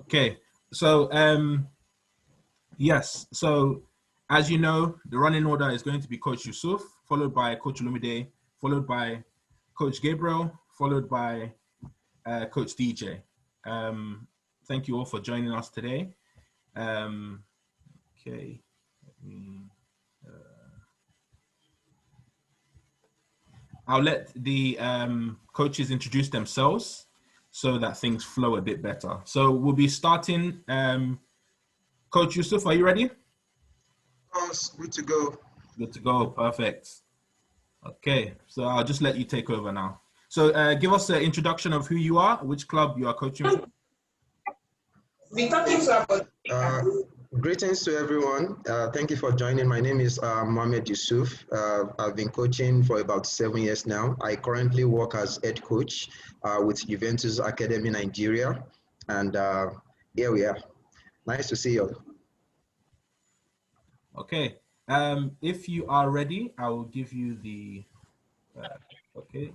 Okay, so yes, so as you know, the running order is going to be Coach Yusuf, followed by Coach Olumide, followed by Coach Gabriel, followed by Coach DJ. Thank you all for joining us today. Okay. I'll let the coaches introduce themselves so that things flow a bit better. So we'll be starting. Coach Yusuf, are you ready? Yes, good to go. Good to go. Perfect. Okay, so I'll just let you take over now. So give us an introduction of who you are, which club you are coaching for. Greetings to everyone. Thank you for joining. My name is Muhammed Yussuf. I've been coaching for about 7 years now. I currently work as head coach with Juventus Academy Nigeria. And here we are. Nice to see you. Okay. If you are ready, I will give you the, okay.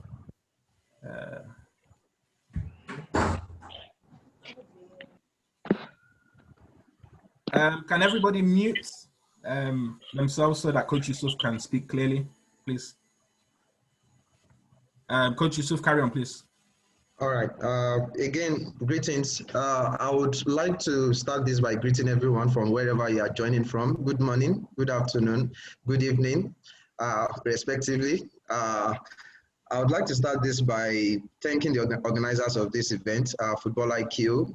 Can everybody mute themselves so that Coach Yusuf can speak clearly, please? Coach Yusuf, carry on, please. All right. Again, greetings. I would like to start this by greeting everyone from wherever you are joining from. Good morning, good afternoon, good evening, respectively. I would like to start this by thanking the organizers of this event, Football IQ,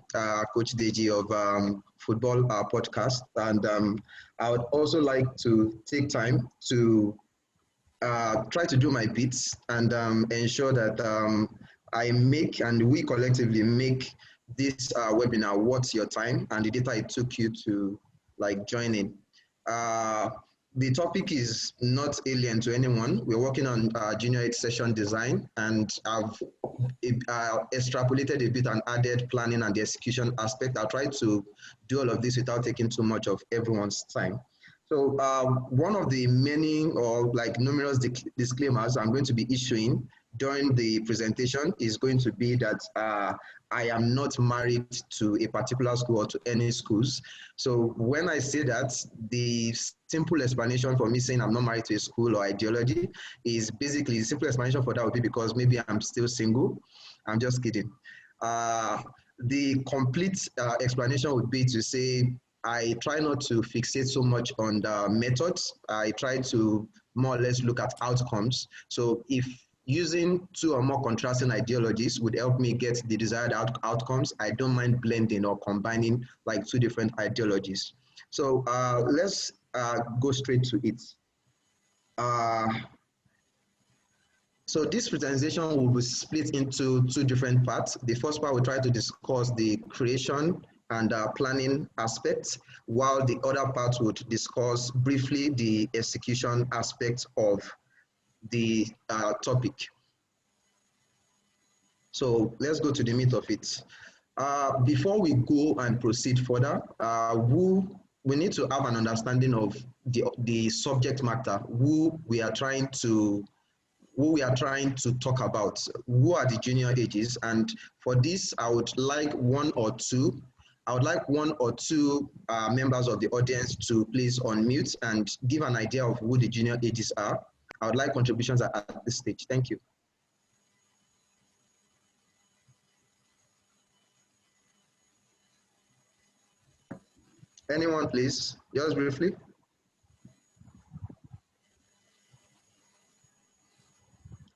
Coach Deji of Football Podcast. And I would also like to take time to try to do my bits and ensure that I make and we collectively make this webinar worth your time and the data it took you to join in. The topic is not alien to anyone. We're working on junior 8 session design, and I've extrapolated a bit and added planning and the execution aspect. I'll try to do all of this without taking too much of everyone's time. So one of the many or numerous disclaimers I'm going to be issuing during the presentation is going to be that I am not married to a particular school or to any schools. So when I say that, the simple explanation for me saying I'm not married to a school or ideology is basically, the simple explanation for that would be because maybe I'm still single. I'm just kidding. The complete explanation would be to say, I try not to fixate so much on the methods. I try to more or less look at outcomes. So if using 2 or more contrasting ideologies would help me get the desired outcomes, I don't mind blending or combining 2 different ideologies. So let's go straight to it. So this presentation will be split into 2 different parts. The first part will try to discuss the creation and planning aspects, while the other part would discuss briefly the execution aspect of the topic. So let's go to the meat of it. Before we go and proceed further, we need to have an understanding of the subject matter, who we are trying to talk about, who are the junior ages. And for this, I would like one or two members of the audience to please unmute and give an idea of who the junior ages are. I would like contributions at this stage. Thank you. Anyone, please, just briefly.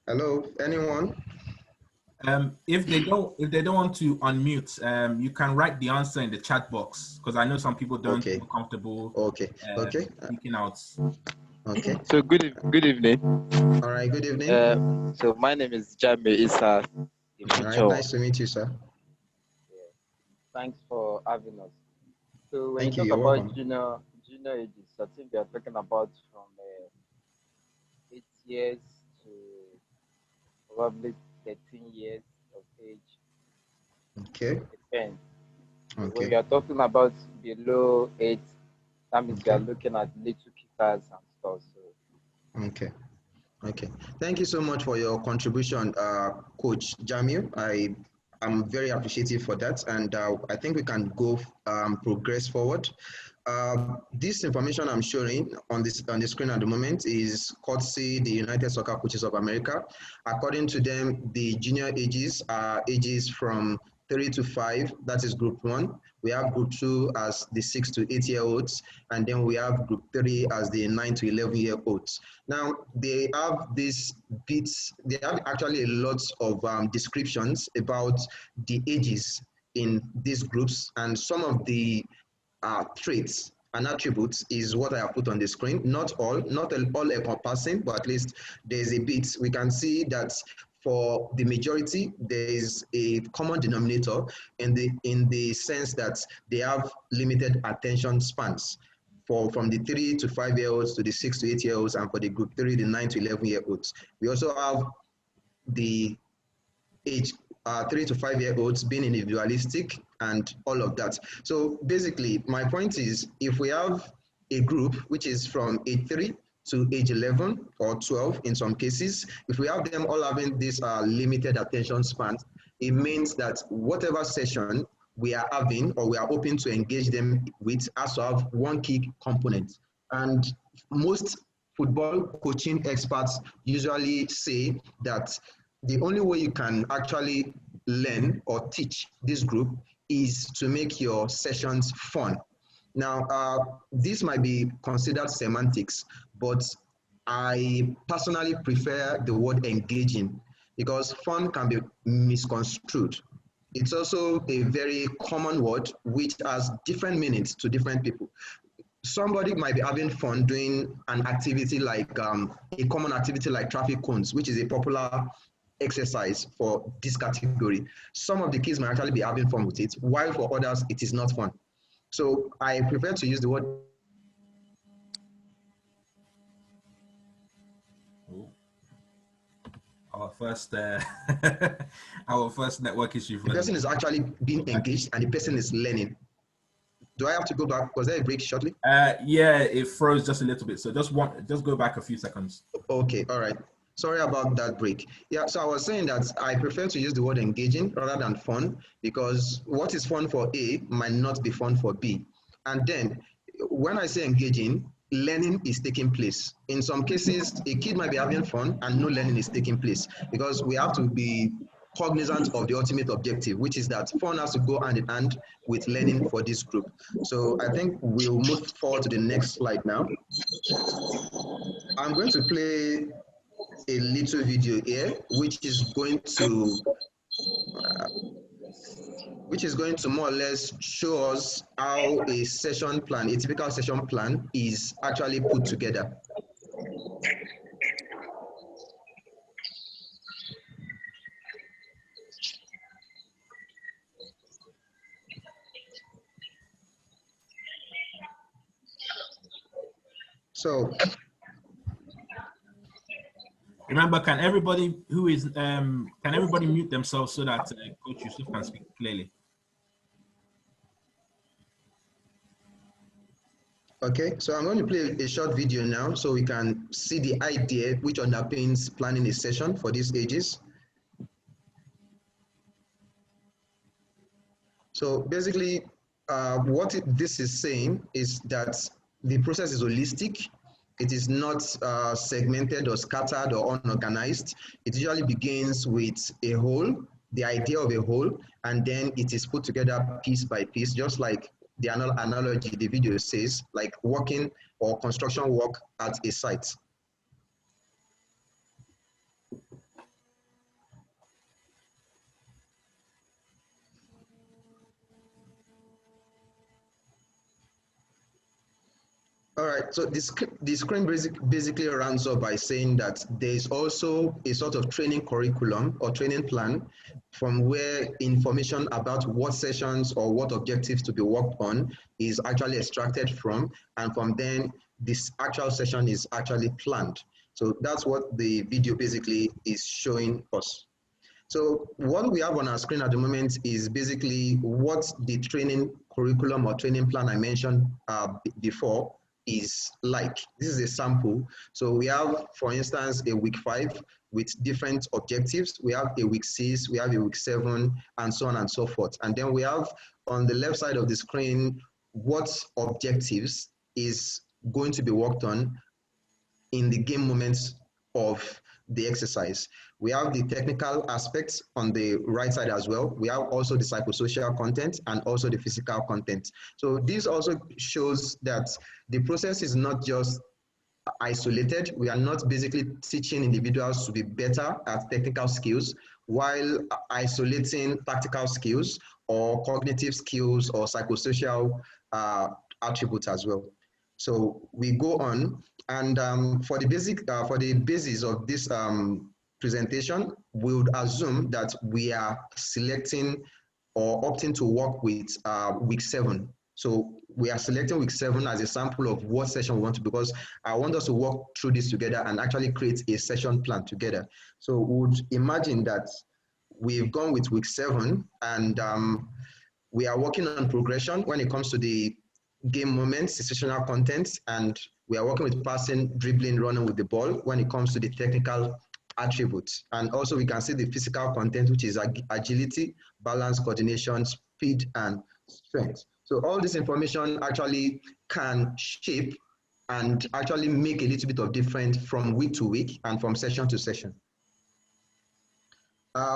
Hello, anyone? If they don't want to unmute, you can write the answer in the chat box, because I know some people don't feel comfortable speaking out. Okay. So good evening. All right, good evening. So my name is Gabriel Ezenwa. All right, nice to meet you, sir. Yeah. Thanks for having us. So when Thank you you, talk you're about welcome. junior ages, I think we are talking about from 8 years to probably 13 years of age. Okay. Depends. Okay. When we are talking about below 8, that means we are looking at little kickers and stuff. So. Okay. Okay. Thank you so much for your contribution, Coach Jamil. I I'm very appreciative for that, and I think we can go progress forward. This information I'm showing on the screen at the moment is courtesy the United Soccer Coaches of America. According to them, the junior ages are ages from 3 to 5, that is group 1. We have group 2 as the 6 to 8-year-olds, and then we have group 3 as the 9 to 11-year-olds. Now, they have these bits, they have actually a lot of descriptions about the ages in these groups, and some of the traits and attributes is what I have put on the screen. Not all encompassing, but at least there's a bit. We can see that for the majority, there is a common denominator in the sense that they have limited attention spans from the 3 to 5-year-olds to the 6 to 8-year-olds, and for the group 3, the 9 to 11-year-olds. We also have the age 3 to 5-year-olds being individualistic and all of that. So basically, my point is, if we have a group which is from age 3 to age 11 or 12 in some cases, if we have them all having this limited attention span, it means that whatever session we are having or we are hoping to engage them with has to have one key component. And most football coaching experts usually say that the only way you can actually learn or teach this group is to make your sessions fun. Now, this might be considered semantics, but I personally prefer the word engaging because fun can be misconstrued. It's also a very common word which has different meanings to different people. Somebody might be having fun doing an activity like a common activity like traffic cones, which is a popular exercise for this category. Some of the kids might actually be having fun with it, while for others, it is not fun. So I prefer to use the word. Our first, our first network issue. The person is actually being engaged and the person is learning. Do I have to go back? Was there a break shortly? Yeah, it froze just a little bit. So just go back a few seconds. Okay, all right. Sorry about that break. Yeah, so I was saying that I prefer to use the word engaging rather than fun because what is fun for A might not be fun for B. And then when I say engaging, learning is taking place. In some cases, a kid might be having fun and no learning is taking place because we have to be cognizant of the ultimate objective, which is that fun has to go hand in hand with learning for this group. So I think we'll move forward to the next slide now. I'm going to play a little video here, which is going to more or less show us how a session plan, a typical session plan, is actually put together. So remember, can everybody mute themselves so that Coach Yusuf can speak clearly? Okay, so I'm going to play a short video now so we can see the idea which underpins planning a session for these ages. So basically, what this is saying is that the process is holistic. It is not segmented or scattered or unorganized. It usually begins with a whole, the idea of a whole, and then it is put together piece by piece, just like the analogy the video says, like working or construction work at a site. All right, so the screen basically runs up by saying that there is also a sort of training curriculum or training plan from where information about what sessions or what objectives to be worked on is actually extracted from, and from then this actual session is actually planned. So that's what the video basically is showing us. So what we have on our screen at the moment is basically what the training curriculum or training plan I mentioned before is like. This is a sample. So we have, for instance, a week 5 with different objectives. We have a week 6, we have a week 7, and so on and so forth. And then we have on the left side of the screen what objectives is going to be worked on in the game moments of the exercise. We have the technical aspects on the right side as well. We have also the psychosocial content and also the physical content. So this also shows that the process is not just isolated. We are not basically teaching individuals to be better at technical skills while isolating tactical skills or cognitive skills or psychosocial attributes as well. So we go on, and for the basis of this presentation, we would assume that we are selecting or opting to work with week 7. So we are selecting week 7 as a sample of what session we want to, because I want us to walk through this together and actually create a session plan together. So we would imagine that we've gone with week 7, and we are working on progression when it comes to the game moments, situational content, and we are working with passing, dribbling, running with the ball when it comes to the technical attributes. And also we can see the physical content, which is agility, balance, coordination, speed, and strength. So all this information actually can shape and actually make a little bit of difference from week to week and from session to session.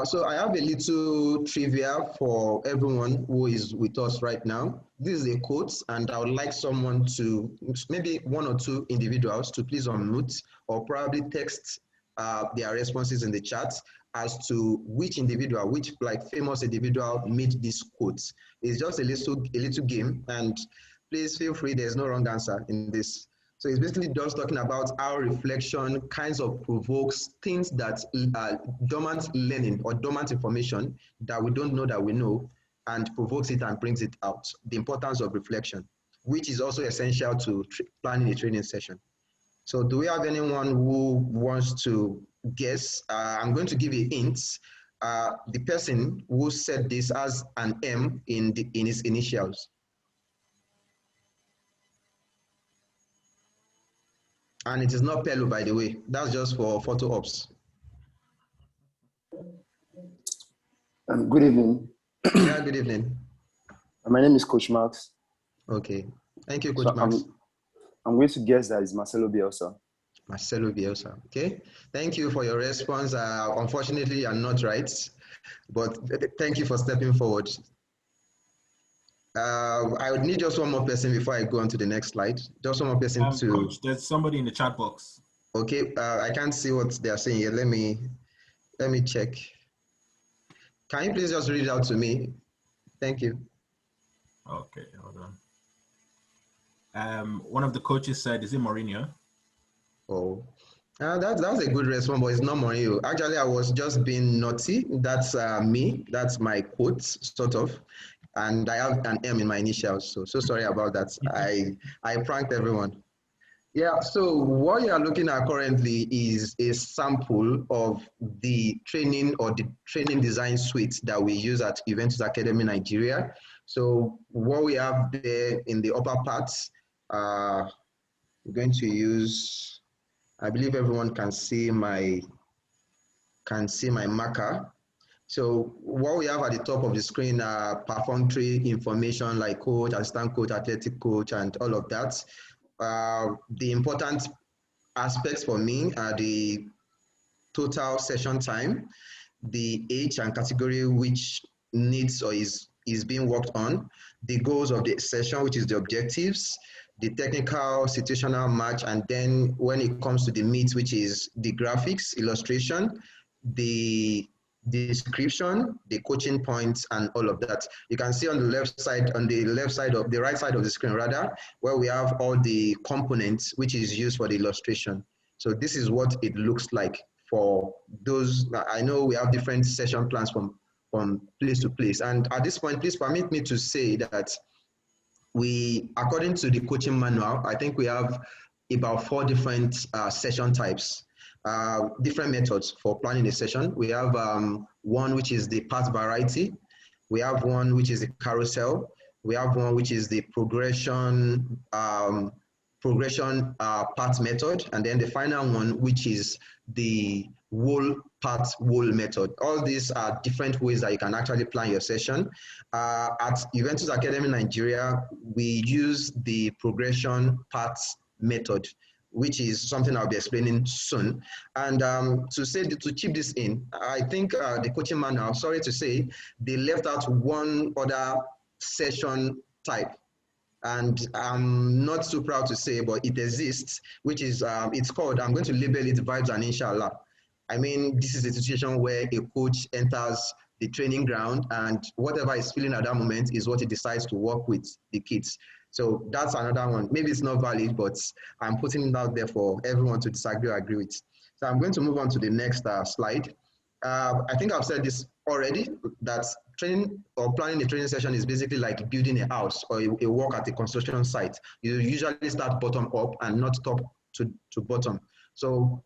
So I have a little trivia for everyone who is with us right now. This is a quote, and I would like someone to, maybe 1 or 2 individuals, to please unmute or probably text their responses in the chat as to which individual, which like famous individual made this quote. It's just a little game, and please feel free, there's no wrong answer in this. So it's basically just talking about how reflection kinds of provokes things that dormant learning or dormant information that we don't know that we know, and provokes it and brings it out. The importance of reflection, which is also essential to planning a training session. So do we have anyone who wants to guess? I'm going to give you hints. The person who said this has an M in his initials. And it is not Pelu, by the way. That's just for photo ops. Good evening. Yeah, good evening. My name is Coach Max. Okay. Thank you, Coach Max. I'm going to guess that it's Marcelo Bielsa. Marcelo Bielsa. Okay. Thank you for your response. Unfortunately, you're not right, but thank you for stepping forward. I would need just one more person before I go on to the next slide. Just one more person to... Coach, there's somebody in the chat box. Okay, I can't see what they are saying here. Let me check. Can you please just read it out to me? Thank you. Okay, hold on. One of the coaches said, is it Mourinho? Oh, that's a good response, but it's not Mourinho. Actually, I was just being naughty. That's me. That's my quote, sort of. And I have an M in my initials, so sorry about that. I pranked everyone. Yeah, so what you are looking at currently is a sample of the training or the training design suite that we use at Juventus Academy Nigeria. So what we have there in the upper parts, we're going to use, I believe everyone can see my marker. So what we have at the top of the screen are perfunctory information like coach, assistant coach, athletic coach, and all of that. The important aspects for me are the total session time, the age and category which needs or is being worked on, the goals of the session, which is the objectives, the technical situational match, and then when it comes to the meat, which is the graphics, illustration, the description, the coaching points, and all of that. You can see on the right side of the screen rather, where we have all the components which is used for the illustration. So this is what it looks like for those. I know we have different session plans from place to place. And at this point, please permit me to say that we, according to the coaching manual, I think we have about 4 different session types. Different methods for planning a session. We have one which is the part variety. We have one which is the carousel. We have one which is the progression part method. And then the final one, which is the whole part whole method. All these are different ways that you can actually plan your session. At Juventus Academy Nigeria, we use the progression parts method, which is something I'll be explaining soon. And to chip this in, I think the coaching manual, sorry to say, they left out one other session type. And I'm not so proud to say, but it exists, which is, it's called, I'm going to label it Vibes and Inshallah. I mean, this is a situation where a coach enters the training ground and whatever is feeling at that moment is what he decides to work with the kids. So that's another one. Maybe it's not valid, but I'm putting it out there for everyone to disagree or agree with. So I'm going to move on to the next slide. I think I've said this already, that training or planning a training session is basically like building a house or a work at a construction site. You usually start bottom up and not top to bottom. So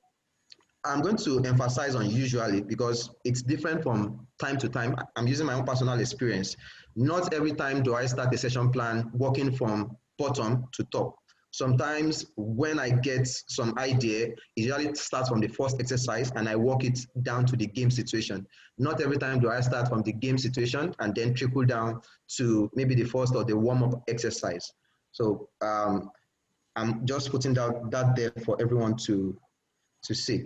I'm going to emphasize on usually because it's different from time to time. I'm using my own personal experience. Not every time do I start a session plan working from bottom to top. Sometimes when I get some idea, it usually starts from the first exercise and I work it down to the game situation. Not every time do I start from the game situation and then trickle down to maybe the first or the warm-up exercise. So I'm just putting that there for everyone to see.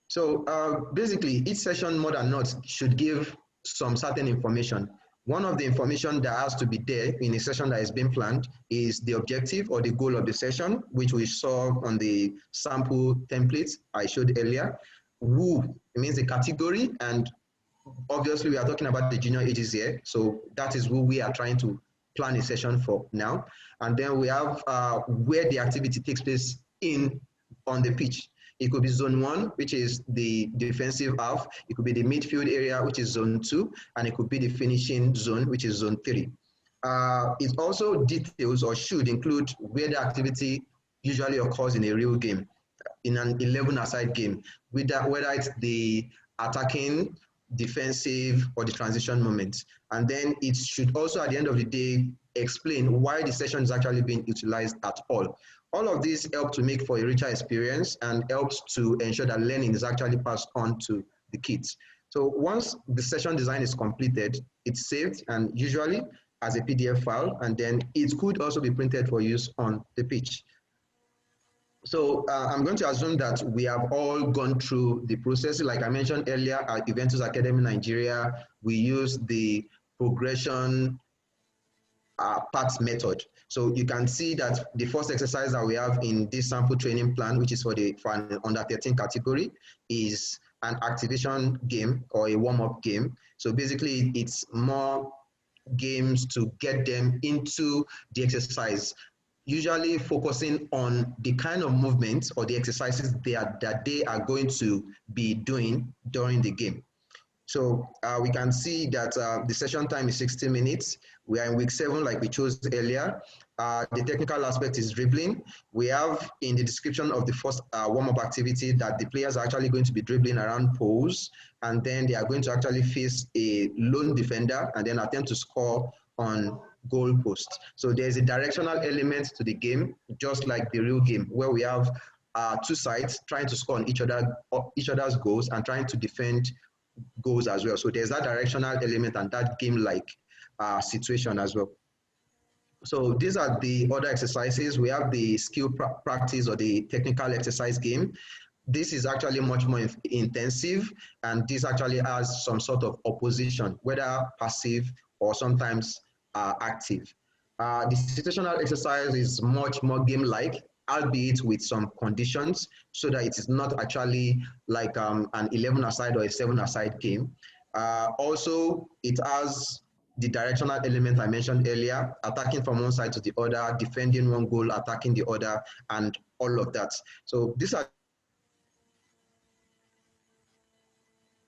So basically, each session, more than not, should give some certain information. One of the information that has to be there in a session that is being planned is the objective or the goal of the session, which we saw on the sample template I showed earlier. Who, it means the category, and obviously we are talking about the junior ages here, so that is who we are trying to plan a session for now. And then we have where the activity takes place on the pitch. It could be zone 1, which is the defensive half. It could be the midfield area, which is zone 2, and it could be the finishing zone, which is zone 3. It also details or should include where the activity usually occurs in a real game, in an 11-a-side game, whether it's the attacking, defensive, or the transition moment. And then it should also, at the end of the day, explain why the session is actually being utilized at all. All of these help to make for a richer experience and helps to ensure that learning is actually passed on to the kids. So once the session design is completed, it's saved and usually as a PDF file, and then it could also be printed for use on the pitch. So I'm going to assume that we have all gone through the process. Like I mentioned earlier, at Juventus Academy Nigeria, we use the progression parts method. So you can see that the first exercise that we have in this sample training plan, which is for an under 13 category, is an activation game or a warm-up game. So basically it's more games to get them into the exercise, usually focusing on the kind of movements or the exercises that they are going to be doing during the game. So we can see that the session time is 60 minutes. We are in week 7, like we chose earlier. The technical aspect is dribbling. We have in the description of the first warm-up activity that the players are actually going to be dribbling around poles, and then they are going to actually face a lone defender and then attempt to score on goal post. So there's a directional element to the game, just like the real game, where we have two sides trying to score on each other's goals and trying to defend goals as well. So there's that directional element and that game-like situation as well. So these are the other exercises. We have the skill practice or the technical exercise game. This is actually much more intensive, and this actually has some sort of opposition, whether passive or sometimes active. The situational exercise is much more game-like, albeit with some conditions, so that it is not actually like an 11-a-side or a 7-a-side game. Also, it has the directional element I mentioned earlier, attacking from one side to the other, defending one goal, attacking the other, and all of that. So these are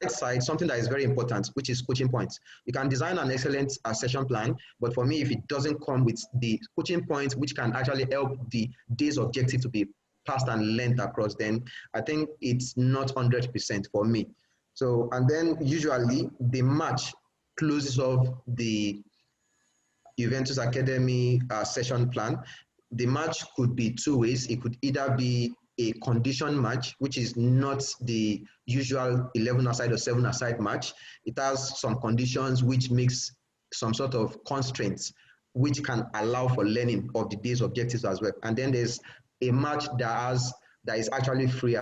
side, something that is very important, which is coaching points. You can design an excellent session plan, but for me, if it doesn't come with the coaching points, which can actually help the day's objective to be passed and learned across, then I think it's not 100% for me. So, and then usually the match closes off the Juventus Academy session plan. The match could be two ways. It could either be a condition match, which is not the usual 11-a-side or 7-a-side match. It has some conditions which makes some sort of constraints which can allow for learning of the day's objectives as well. And then there's a match that is actually free.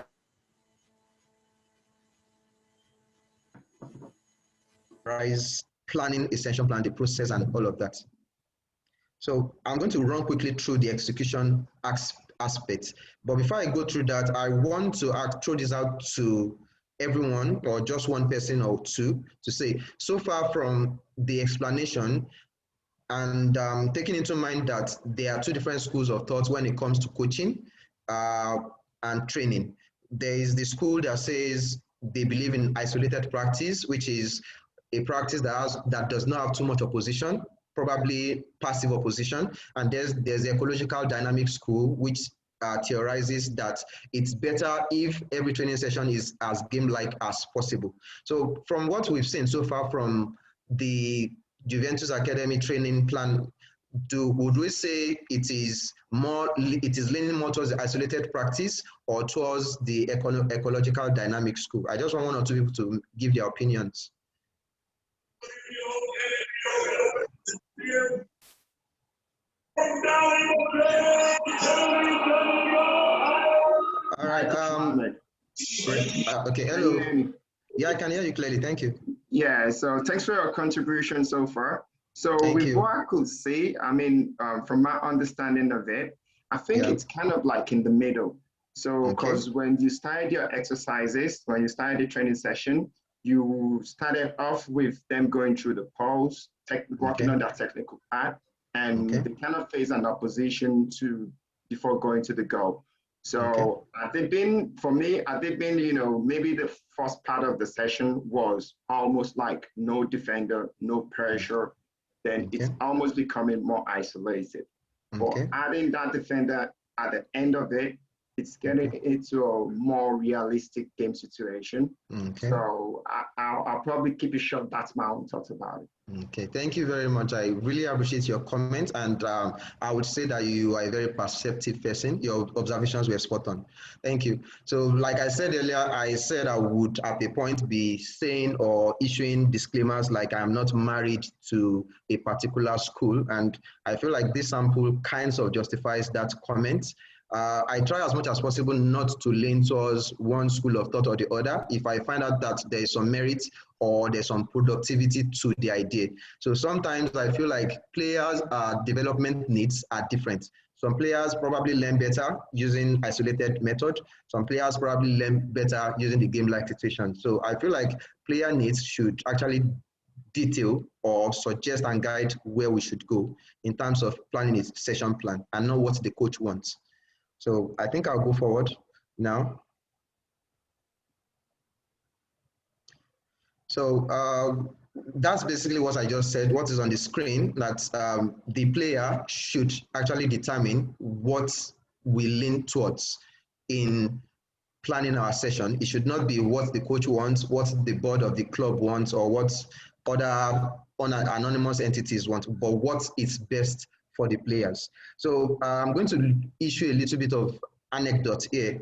Planning, essential plan, the process, and all of that. So I'm going to run quickly through the execution aspect. But before I go through that, I want to throw this out to everyone, or just one person or two, to say, so far from the explanation, and taking into mind that there are two different schools of thought when it comes to coaching and training. There is the school that says they believe in isolated practice, which is a practice that does not have too much opposition, probably passive opposition. And there's the ecological dynamic school, which theorizes that it's better if every training session is as game-like as possible. So from what we've seen so far from the Juventus Academy training plan, would we say it is leaning more towards the isolated practice or towards the ecological dynamic school? I just want one or two people to give their opinions. All right. Okay. Hello. Yeah, I can hear you clearly. Thank you. Yeah. So thanks for your contribution so far. So with what I could say, I mean, from my understanding of it, I think it's kind of like in the middle. So because when you started your exercises, when you started the training session, you started off with them going through the polls, working on that technical part, and they kind of face an opposition before going to the goal. So for me, you know, maybe the first part of the session was almost like no defender, no pressure. Then it's almost becoming more isolated. But adding that defender at the end of it, it's getting into a more realistic game situation. So I'll probably keep it short. That's my own thoughts about it. Okay, thank you very much. I really appreciate your comment, and I would say that you are a very perceptive person. Your observations were spot on. Thank you. So like I said earlier, I said I would at a point be saying or issuing disclaimers like I'm not married to a particular school, and I feel like this sample kind of justifies that comment. I try as much as possible not to lean towards one school of thought or the other if I find out that there is some merit or there's some productivity to the idea. So sometimes I feel like players' development needs are different. Some players probably learn better using isolated method. Some players probably learn better using the game-like situation. So I feel like player needs should actually detail or suggest and guide where we should go in terms of planning a session plan and not what the coach wants. So I think I'll go forward now. So that's basically what I just said, what is on the screen, that the player should actually determine what we lean towards in planning our session. It should not be what the coach wants, what the board of the club wants, or what other anonymous entities want, but what is best for the players. So I'm going to issue a little bit of anecdote here.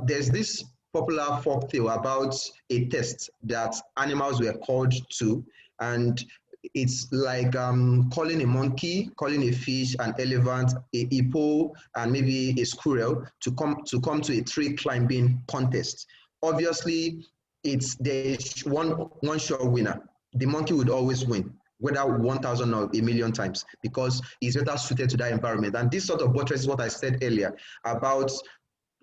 There's this popular folktale about a test that animals were called to, and it's like calling a monkey, calling a fish, an elephant, a hippo, and maybe a squirrel to come to a tree climbing contest. Obviously, there's one sure winner. The monkey would always win, whether 1,000 or a million times, because he's better suited to that environment. And this sort of buttresses what I said earlier about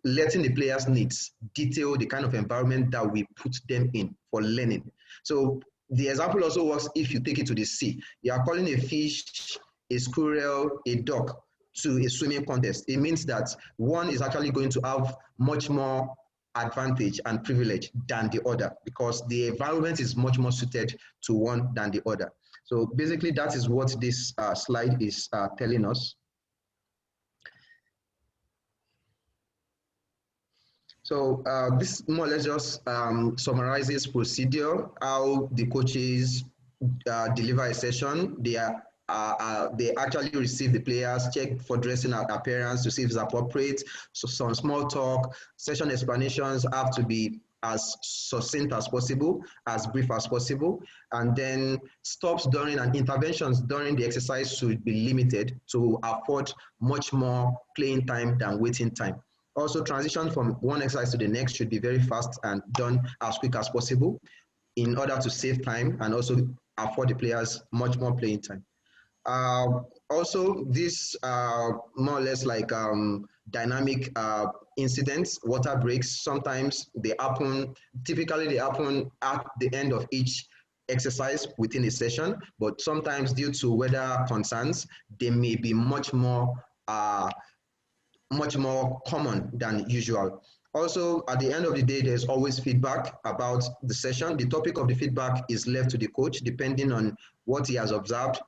letting the players' needs detail the kind of environment that we put them in for learning. So the example also works if you take it to the sea. You are calling a fish, a squirrel, a duck to a swimming contest. It means that one is actually going to have much more advantage and privilege than the other, because the environment is much more suited to one than the other. So basically that is what this slide is telling us. So this more or less just summarizes procedure, how the coaches deliver a session. They are they actually receive the players, check for dressing appearance to see if it's appropriate. So some small talk, session explanations have to be as succinct as possible, as brief as possible, and then stops during and interventions during the exercise should be limited to afford much more playing time than waiting time. Also, transition from one exercise to the next should be very fast and done as quick as possible in order to save time and also afford the players much more playing time. Also, this more or less like dynamic incidents, water breaks, sometimes they happen, typically they happen at the end of each exercise within a session, but sometimes due to weather concerns, they may be much more common than usual. Also, at the end of the day, there's always feedback about the session. The topic of the feedback is left to the coach depending on what he has observed.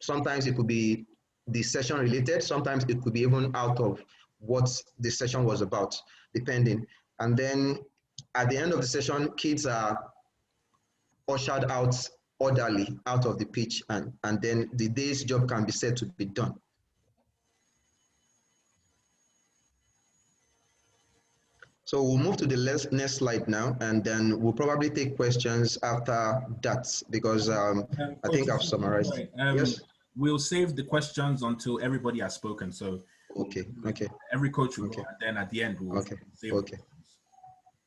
Sometimes it could be the session related, sometimes it could be even out of what the session was about, depending. And then at the end of the session, kids are ushered out orderly out of the pitch, and then the day's job can be said to be done. So we'll move to the next slide now, and then we'll probably take questions after that, because I think I've summarized. Sorry, yes? We'll save the questions until everybody has spoken. So okay. Every coach will go, and then at the end we'll save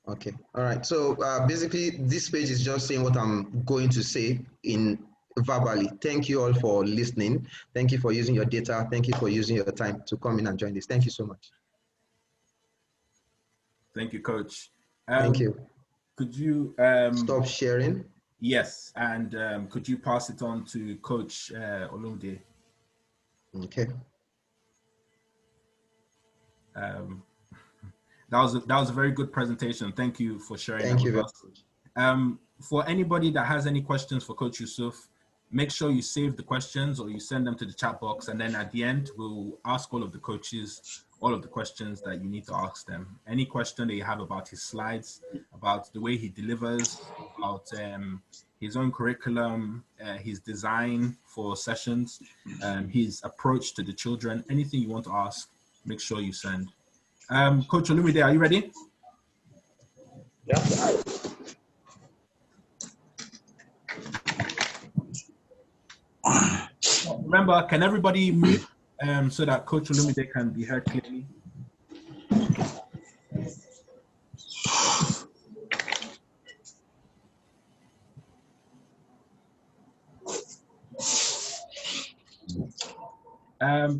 Okay. All right. So basically, this page is just saying what I'm going to say in verbally. Thank you all for listening. Thank you for using your data. Thank you for using your time to come in and join this. Thank you so much. Thank you, Coach. Thank you. Could you stop sharing? Yes, and could you pass it on to Coach Olumide? Okay. That was a very good presentation. Thank you for sharing. Thank you very much. For anybody that has any questions for Coach Yussuf, make sure you save the questions or you send them to the chat box, and then at the end we'll ask all of the coaches all of the questions that you need to ask them. Any question that you have about his slides, about the way he delivers, about his own curriculum, his design for sessions, his approach to the children, anything you want to ask, make sure you send. Coach Olumide, are you ready? Yeah. Remember, can everybody mute so that Coach Olumide can be heard clearly?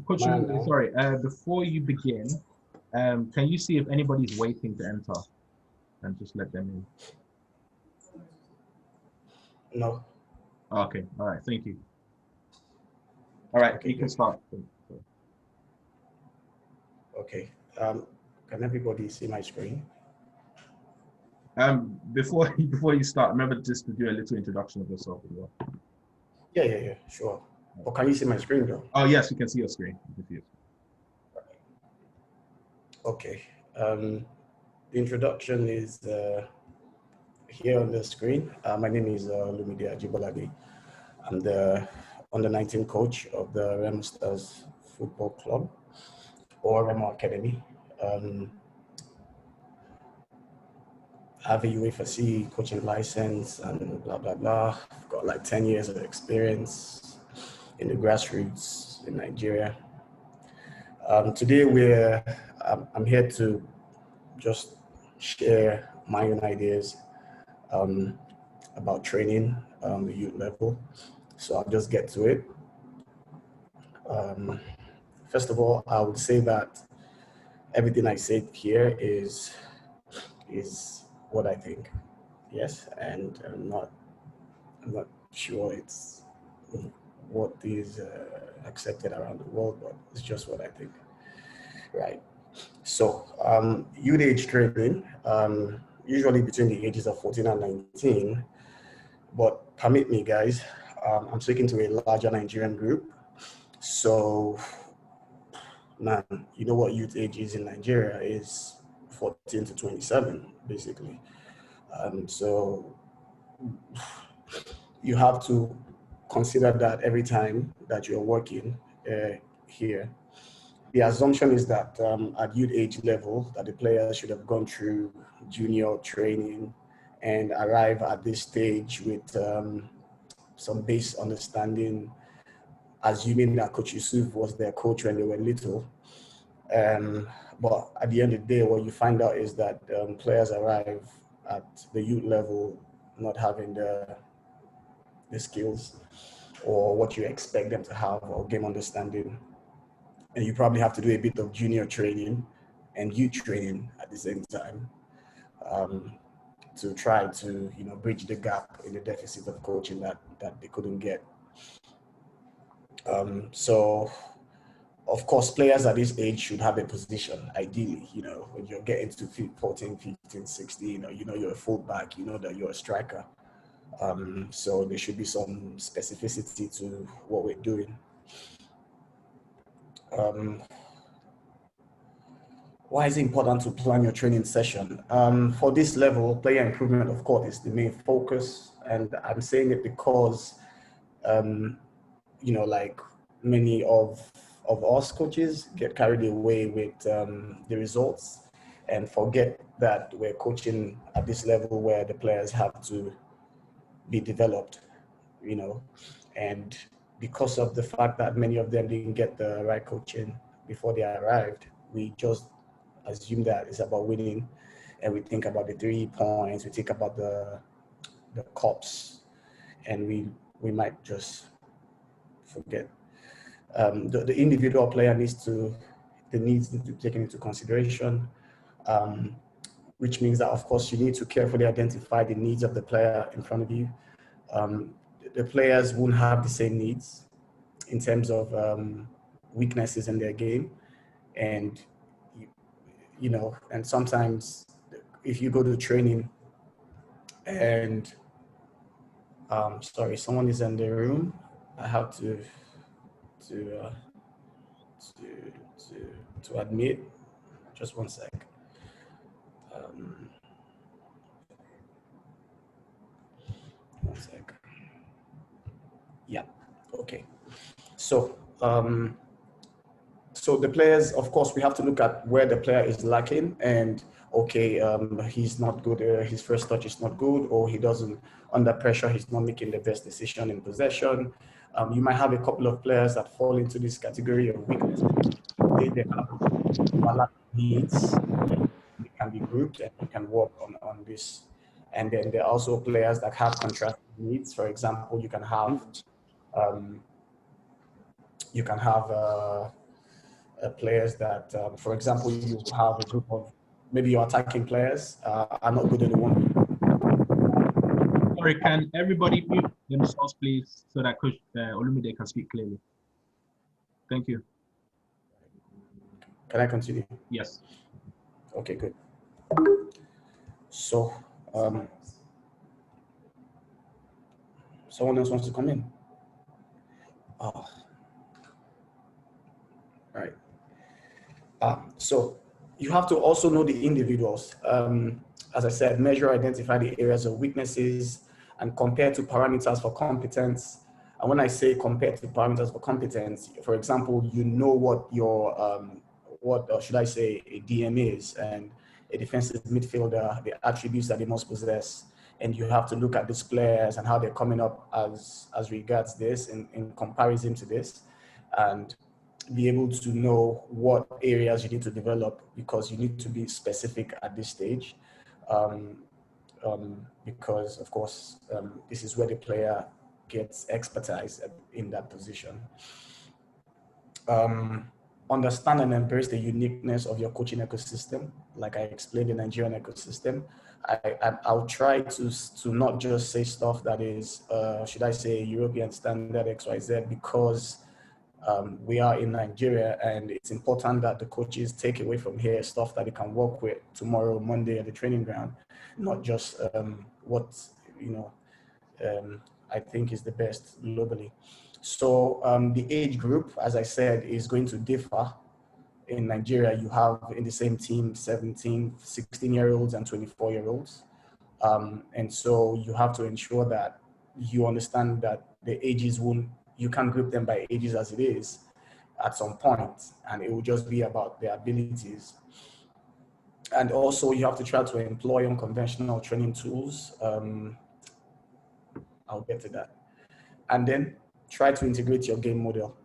Coach Olumide, sorry, before you begin, can you see if anybody's waiting to enter and just let them in? No. Okay, all right, thank you. All right, okay, you can start. Okay, can everybody see my screen? Before you start, remember just to do a little introduction of yourself as well. Yeah, sure. But can you see my screen though? Oh yes, you can see your screen. You can see it. Okay, the introduction is here on the screen. My name is Olumide Ajibolade. I'm the under-19 coach of the Remo Stars Football Club, or Remo Academy. I have a UEFA coaching license and blah, blah, blah. I've got like 10 years of experience in the grassroots in Nigeria. Today I'm here to just share my own ideas about training the youth level. So I'll just get to it. First of all, I would say that everything I said here is what I think. Yes, and I'm not sure it's what is accepted around the world, but it's just what I think. Right. So youth age training, usually between the ages of 14 and 19, but permit me, guys, I'm speaking to a larger Nigerian group. So, man, you know what youth age is in Nigeria is 14 to 27, basically. So you have to consider that every time that you're working here. The assumption is that at youth age level, that the players should have gone through junior training and arrive at this stage with some base understanding, assuming that Coach Yussuf was their coach when they were little. But at the end of the day, what you find out is that players arrive at the youth level not having the skills or what you expect them to have or game understanding. And you probably have to do a bit of junior training and youth training at the same time to try to, bridge the gap in the deficit of coaching that they couldn't get. So, of course, players at this age should have a position, ideally, when you're getting to 14, 15, 16, you're a fullback, that you're a striker. So there should be some specificity to what we're doing. Why is it important to plan your training session? For this level, player improvement, of course, is the main focus. And I'm saying it because, like many of us coaches get carried away with the results and forget that we're coaching at this level where the players have to be developed, and because of the fact that many of them didn't get the right coaching before they arrived, we just assume that it's about winning, and we think about the 3 points, we think about the cups, and we might just forget. The individual player needs to be taken into consideration, which means that, of course, you need to carefully identify the needs of the player in front of you. The players won't have the same needs in terms of weaknesses in their game. And, and sometimes if you go to training and, sorry, someone is in the room, I have to admit, just one sec. One sec. Yeah, okay. So, so the players, of course, we have to look at where the player is lacking, and okay, he's not good, his first touch is not good, or he doesn't, under pressure, he's not making the best decision in possession. You might have a couple of players that fall into this category of weakness. They have needs, they can be grouped, and you can work on this. And then there are also players that have contrasting needs. For example, you can have players that, for example, you have a group of maybe your attacking players are not good in the one. Sorry, can everybody mute themselves, please, so that Coach Olumide can speak clearly? Thank you. Can I continue? Yes. Okay, good. So, someone else wants to come in? Oh. Right. So you have to also know the individuals. As I said, measure, identify the areas of weaknesses, and compare to parameters for competence. And when I say compare to parameters for competence, for example, you know what your, should I say, a DM is, and a defensive midfielder, the attributes that they must possess. And you have to look at these players and how they're coming up as regards this in comparison to this, and be able to know what areas you need to develop, because you need to be specific at this stage. Because of course, this is where the player gets expertise in that position. Understand and embrace the uniqueness of your coaching ecosystem. Like I explained, the Nigerian ecosystem. I'll try to not just say stuff that is, should I say, European standard XYZ, because we are in Nigeria, and it's important that the coaches take away from here stuff that they can work with tomorrow, Monday at the training ground, not just what, I think is the best globally. So the age group, as I said, is going to differ. In Nigeria, you have in the same team 17, 16-year-olds and 24-year-olds. And so you have to ensure that you understand that the ages you can't group them by ages as it is at some point, and it will just be about their abilities. And also you have to try to employ unconventional training tools. I'll get to that. And then try to integrate your game model.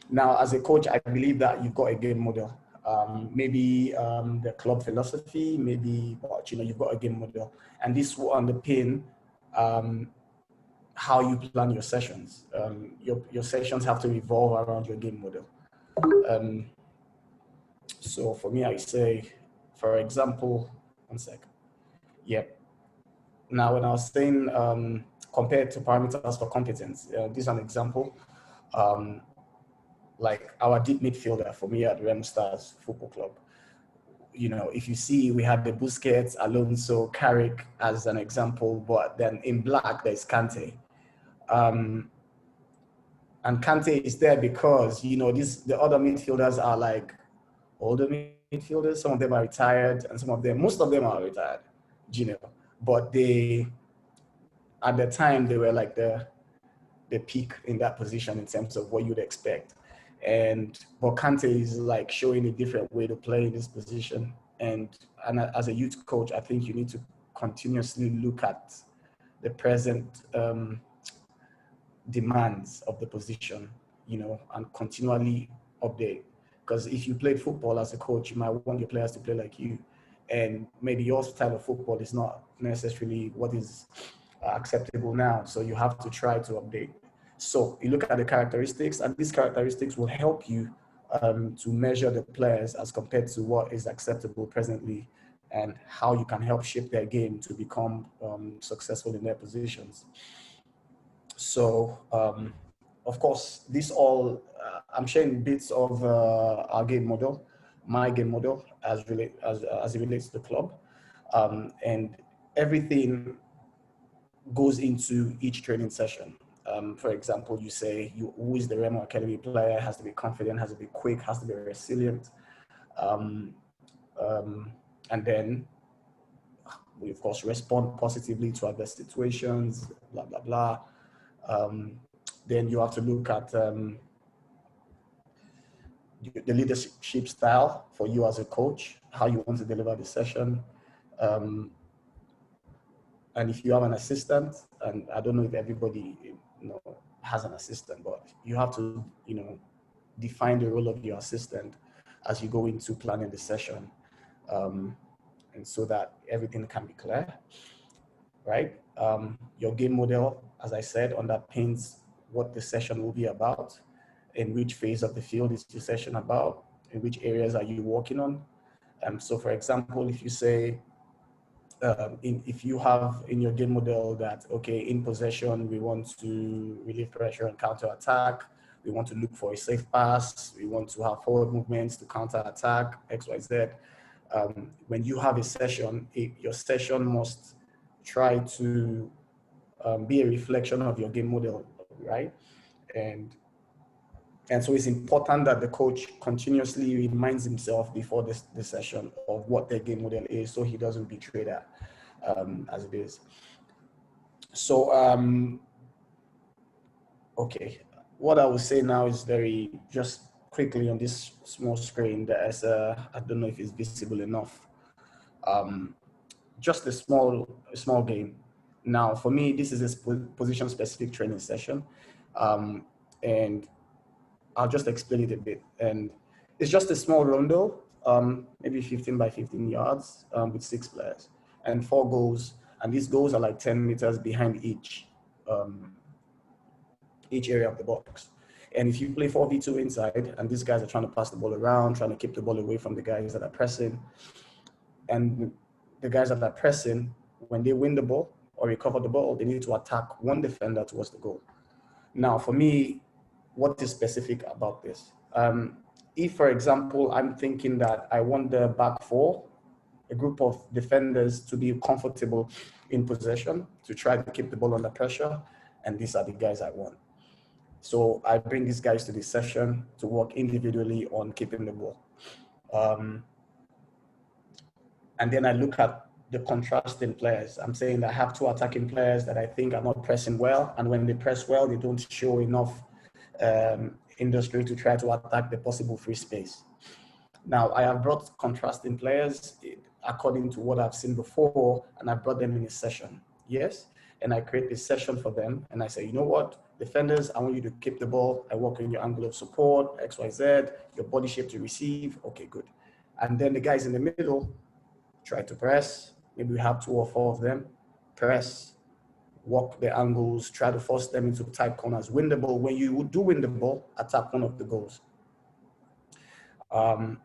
Now, as a coach, I believe that you've got a game model. Maybe the club philosophy, maybe, but you've got a game model. And this will underpin how you plan your sessions. Your sessions have to revolve around your game model. So for me, I say, for example, one sec. Yep. Now, when I was saying compared to parameters for competence, this is an example. Like our deep midfielder for me at Remo Stars Football Club. If you see, we have the Busquets, Alonso, Carrick as an example, but then in black, there's Kante. And Kante is there because, the other midfielders are like older midfielders. Some of them are retired and most of them are retired, but at the time, they were like the peak in that position in terms of what you'd expect. But Kante is like showing a different way to play in this position. And as a youth coach, I think you need to continuously look at the present demands of the position, and continually update. Because if you played football as a coach, you might want your players to play like you. And maybe your style of football is not necessarily what is acceptable now. So you have to try to update. So you look at the characteristics, and these characteristics will help you to measure the players as compared to what is acceptable presently, and how you can help shape their game to become successful in their positions. So, of course, this all, I'm sharing bits of our game model, my game model as it relates to the club, and everything goes into each training session. For example, you say, who is the Remo Academy player, has to be confident, has to be quick, has to be resilient. And then we, of course, respond positively to adverse situations, blah, blah, blah. Then you have to look at the leadership style for you as a coach, how you want to deliver the session. And if you have an assistant, and I don't know if everybody has an assistant, but you have to define the role of your assistant as you go into planning the session, and so that everything can be clear, right? Your game model, as I said, underpins what the session will be about, in which phase of the field is the session about, in which areas are you working on. So for example, if you say, if you have in your game model that, okay, in possession, we want to relieve pressure and counter attack, we want to look for a safe pass, we want to have forward movements to counter attack, X, Y, Z. When you have a session, your session must try to be a reflection of your game model, right? And so it's important that the coach continuously reminds himself before the session of what their game model is, so he doesn't betray that as it is. So, okay, what I will say now is just quickly on this small screen, there's I don't know if it's visible enough, just a small game. Now, for me, this is a position-specific training session, and I'll just explain it a bit. And it's just a small rondo, maybe 15 by 15 yards, with 6 players and 4 goals. And these goals are like 10 meters behind each area of the box. And if you play 4v2 inside, and these guys are trying to pass the ball around, trying to keep the ball away from the guys that are pressing, and the guys that are pressing, when they win the ball or recover the ball, they need to attack one defender towards the goal. Now, for me, what is specific about this? If, for example, I'm thinking that I want the back four, a group of defenders, to be comfortable in possession, to try to keep the ball under pressure, and these are the guys I want. So I bring these guys to this session to work individually on keeping the ball. And then I look at the contrasting players. I'm saying that I have two attacking players that I think are not pressing well, and when they press well, they don't show enough industry to try to attack the possible free space. Now, I have brought contrasting players according to what I've seen before, and I brought them in a session, yes? And I create a session for them, and I say, you know what, defenders, I want you to keep the ball. I work on your angle of support, X, Y, Z, your body shape to receive, okay, good. And then the guys in the middle, try to press, maybe we have 2 or 4 of them, press, work the angles, try to force them into tight corners, win the ball. When you do win the ball, attack one of the goals. And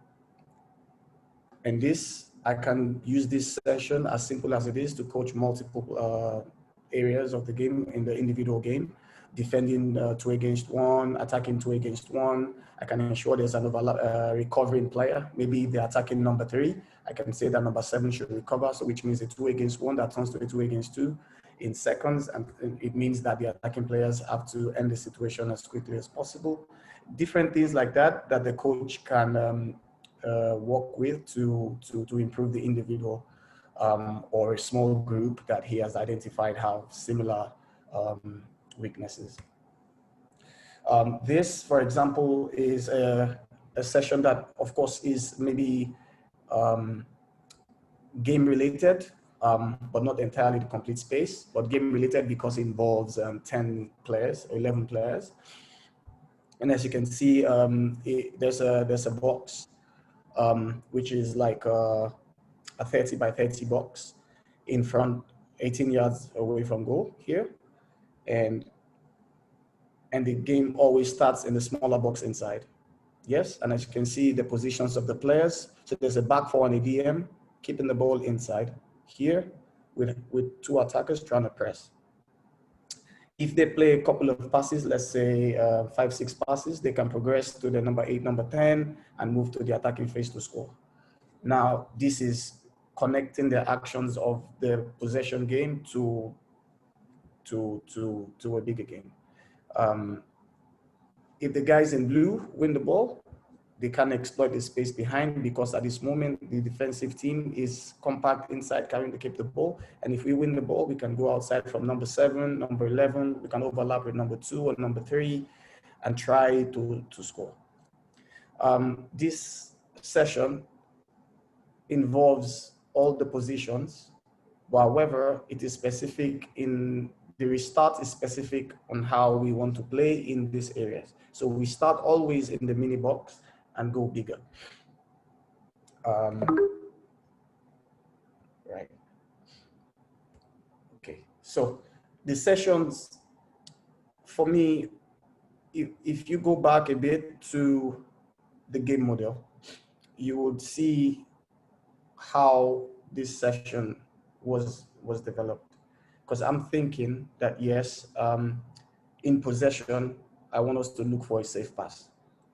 this, I can use this session as simple as it is to coach multiple areas of the game in the individual game, defending 2 against 1, attacking 2 against 1. I can ensure there's an recovering player. Maybe they're attacking number 3. I can say that number 7 should recover, so which means a 2 against 1 that turns to a 2 against 2 in seconds, and it means that the attacking players have to end the situation as quickly as possible. Different things like that the coach can work with to improve the individual or a small group that he has identified have similar weaknesses. This, for example, is a session that, of course, is maybe game related, but not entirely the complete space, but game related because it involves 10 players, 11 players. And as you can see, there's a box, which is like a 30 by 30 box in front, 18 yards away from goal here. And the game always starts in the smaller box inside. Yes, and as you can see, the positions of the players. So there's a back 4 and a DM, keeping the ball inside here with 2 attackers trying to press. If they play a couple of passes, let's say 5, 6 passes, they can progress to the number 8, number 10, and move to the attacking phase to score. Now, this is connecting the actions of the possession game to a bigger game. If the guys in blue win the ball, they can exploit the space behind, because at this moment, the defensive team is compact inside, carrying to keep the ball. And if we win the ball, we can go outside from number 7, number 11, we can overlap with number 2 and number 3 and try to score. This session involves all the positions, but however, it is specific in the restart is specific on how we want to play in these areas. So we start always in the mini box and go bigger. Right. Okay, so the sessions, for me, if you go back a bit to the game model, you would see how this session was developed. Because I'm thinking that, yes, in possession, I want us to look for a safe pass.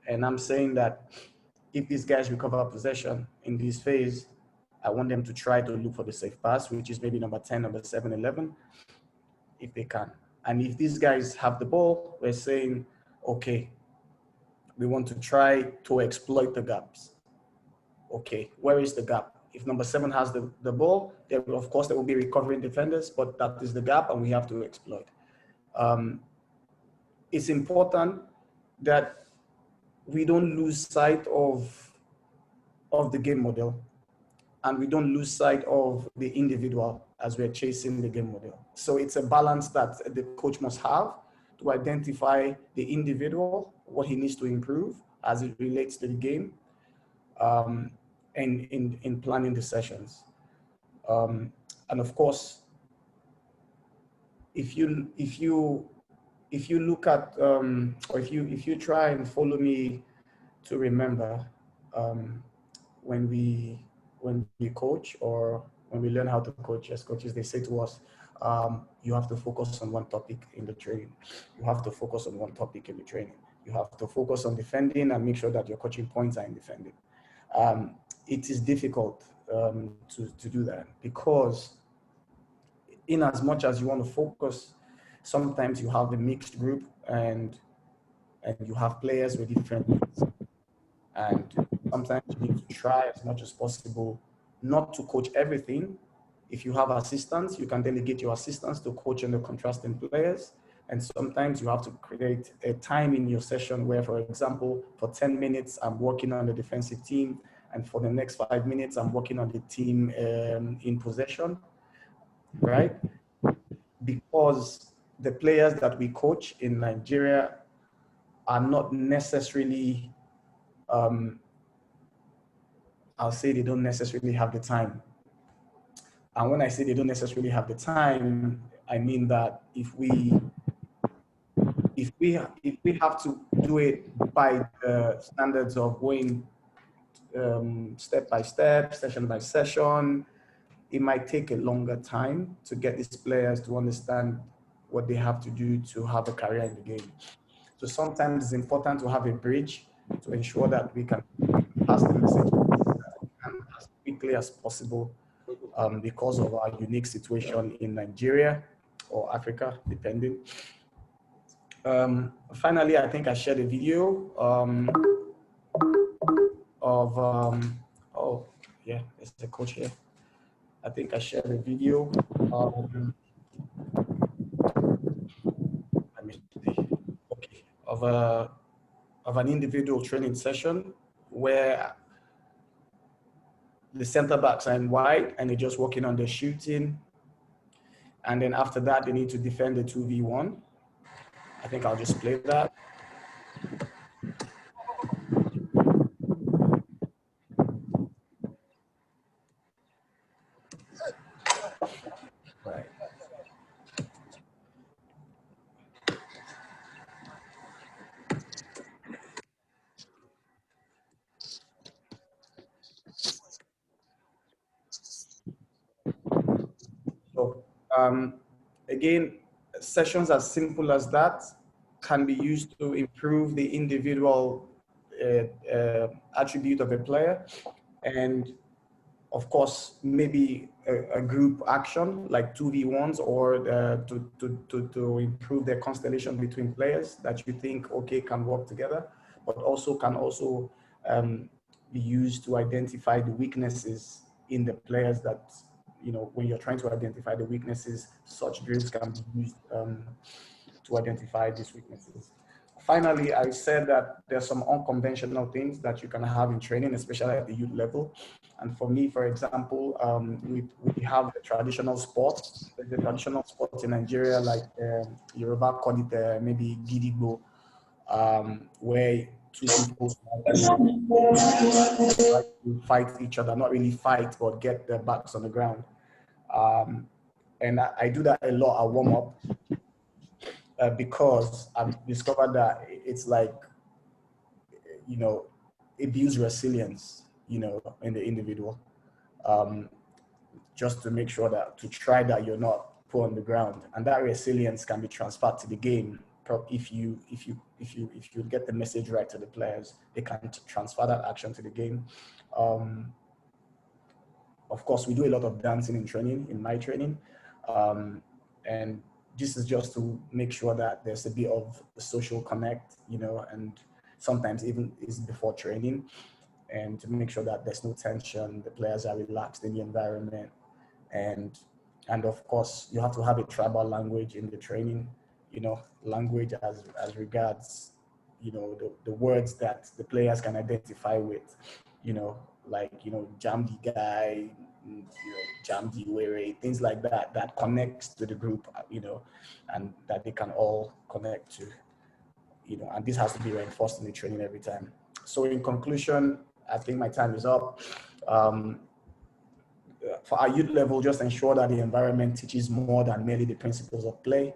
And I'm saying that if these guys recover possession in this phase, I want them to try to look for the safe pass, which is maybe number 10, number 7, 11, if they can. And if these guys have the ball, we're saying, okay, we want to try to exploit the gaps. Okay, where is the gap? If number 7 has the ball, there will, of course, there will be recovering defenders, but that is the gap and we have to exploit. It's important that we don't lose sight of the game model, and we don't lose sight of the individual as we're chasing the game model. So it's a balance that the coach must have to identify the individual, what he needs to improve as it relates to the game, and in planning the sessions. And of course, if you look at, or if you try and follow me to remember, when we coach, or when we learn how to coach as coaches, they say to us, you have to focus on one topic in the training. You have to focus on one topic in the training. You have to focus on defending and make sure that your coaching points are in defending. It is difficult to do that, because in as much as you want to focus, sometimes you have a mixed group and you have players with different needs. And sometimes you need to try as much as possible not to coach everything, If you have assistants, you can delegate your assistants to coach and the contrasting players. And sometimes you have to create a time in your session where, for example, for 10 minutes, I'm working on the defensive team. And for the next 5 minutes, I'm working on the team in possession, right? Because the players that we coach in Nigeria are not necessarily, I'll say they don't necessarily have the time. And when I say they don't necessarily have the time, I mean that if we have to do it by the standards of going step by step, session by session, it might take a longer time to get these players to understand what they have to do to have a career in the game. So sometimes it's important to have a bridge to ensure that we can pass the message as quickly as possible because of our unique situation in Nigeria or Africa, depending. Finally, I think I shared a video of, oh yeah, there's the coach here. I think I shared a video let me see. Okay, of an individual training session where the center backs are in wide and they're just working on their shooting. And then after that, they need to defend the 2v1. I think I'll just play that. Right. So again, sessions as simple as that can be used to improve the individual attribute of a player. And of course, maybe a group action like 2v1s or to improve the constellation between players that you think, okay, can work together, but also can also be used to identify the weaknesses in the players that, you know, when you're trying to identify the weaknesses, such drills can be used to identify these weaknesses. Finally, I said that there's some unconventional things that you can have in training, especially at the youth level. And for me, for example, we have the traditional sports. The traditional sports in Nigeria, like Yoruba call it maybe Gidigbo, where two people fight each other, not really fight, but get their backs on the ground. And I do that a lot at warm-up because I've discovered that it's like, you know, it builds resilience, you know, in the individual. Just to make sure that, to try that you're not put on the ground, and that resilience can be transferred to the game. If you get the message right to the players, they can transfer that action to the game. Of course, we do a lot of dancing in training, in my training, and this is just to make sure that there's a bit of a social connect, you know, and sometimes even is before training, and to make sure that there's no tension, the players are relaxed in the environment. And of course, you have to have a tribal language in the training, you know, language as regards, you know, the words that the players can identify with, you know, like, you know, jam the guy, you know, jam the weary, things like that, that connects to the group, you know, and that they can all connect to, you know, and this has to be reinforced in the training every time. So in conclusion, I think my time is up. For our youth level, just ensure that the environment teaches more than merely the principles of play.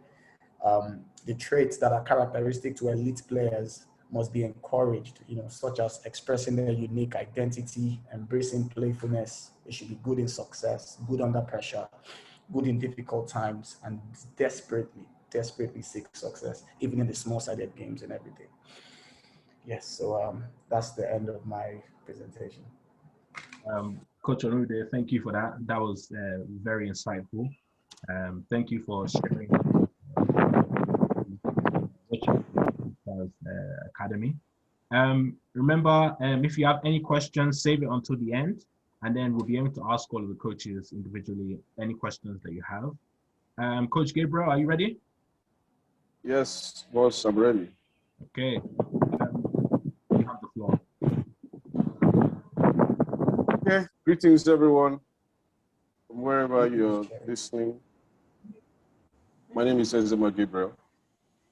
The traits that are characteristic to elite players must be encouraged, you know, such as expressing their unique identity, embracing playfulness. They should be good in success, good under pressure, good in difficult times, and desperately seek success, even in the small-sided games and everything. Yes, so that's the end of my presentation. Coach Olumide, thank you for that. That was very insightful. Thank you for sharing Academy. Remember, if you have any questions, save it until the end. and then we'll be able to ask all of the coaches individually any questions that you have. Coach Gabriel, are you ready? Yes, boss, I'm ready. Okay, you have the floor. Okay, greetings everyone from wherever you're listening. My name is Ezenwa Gabriel.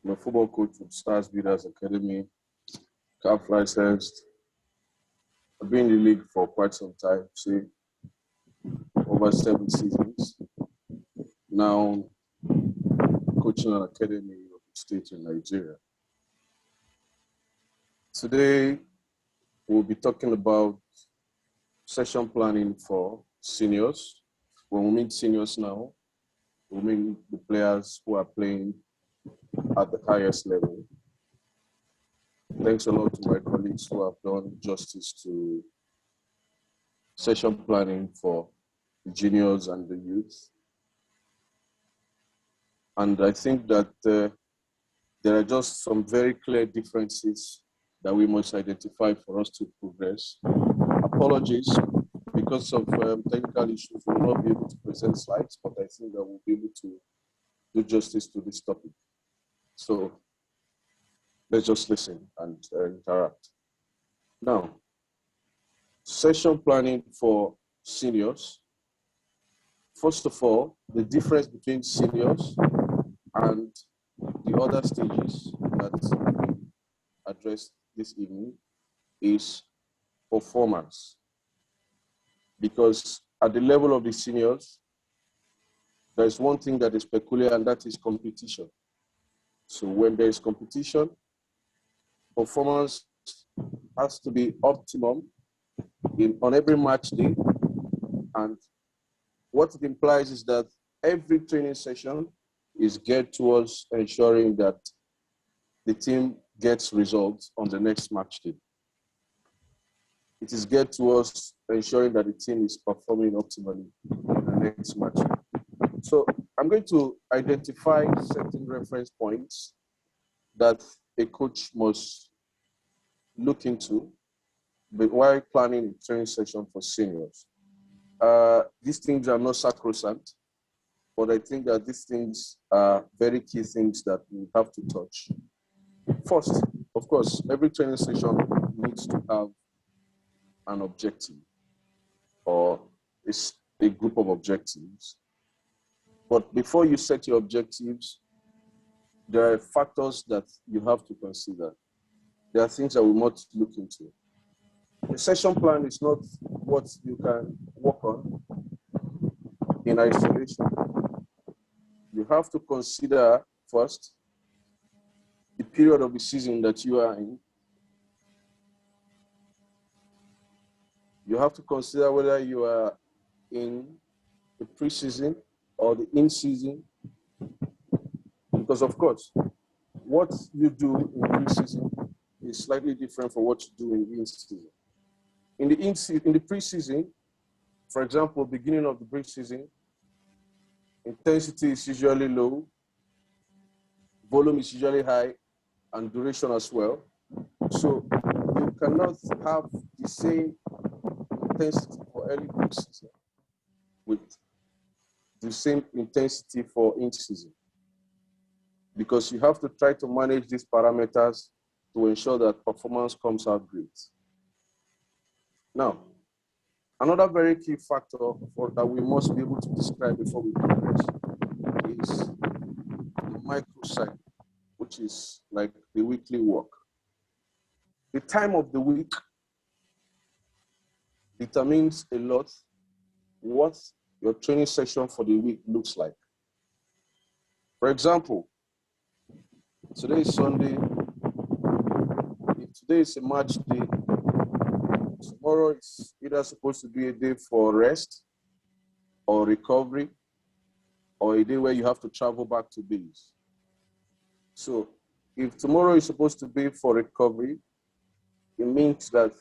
I'm a football coach with Stars Builders Academy, CAF licensed. I've been in the league for quite some time, say over 7 seasons. Now coaching an academy of the state in Nigeria. Today we'll be talking about session planning for seniors. When we mean seniors now, we mean the players who are playing at the highest level. Thanks a lot to my colleagues who have done justice to session planning for the juniors and the youth. And I think that there are just some very clear differences that we must identify for us to progress. Apologies, because of technical issues, we will not be able to present slides, but I think that we'll be able to do justice to this topic. So let's just listen and interact. Now, session planning for seniors. First of all, the difference between seniors and the other stages that we addressed this evening is performance. Because at the level of the seniors, there's one thing that is peculiar, and that is competition. So when there is competition, performance has to be optimum on every match day. And what it implies is that every training session is geared towards ensuring that the team gets results on the next match day. It is geared towards ensuring that the team is performing optimally on the next match day. So I'm going to identify certain reference points that a coach must look into while planning a training session for seniors. These things are not sacrosanct, but I think that these things are very key things that we have to touch. First, of course, every training session needs to have an objective or a group of objectives. But before you set your objectives, there are factors that you have to consider. There are things that we must look into. The session plan is not what you can work on in isolation. You have to consider first the period of the season that you are in. You have to consider whether you are in the preseason or the in-season. Because of course, what you do in preseason is slightly different from what you do in the in-season. In the preseason, for example, beginning of the preseason, intensity is usually low, volume is usually high, and duration as well. So you cannot have the same intensity for early preseason with the same intensity for in-season, because you have to try to manage these parameters to ensure that performance comes out great. Now, another very key factor that we must be able to describe before we progress is the microcycle, which is like the weekly work. The time of the week determines a lot what your training session for the week looks like. For example, today is Sunday. If today is a match day, tomorrow is either supposed to be a day for rest or recovery, or a day where you have to travel back to base. So if tomorrow is supposed to be for recovery, it means that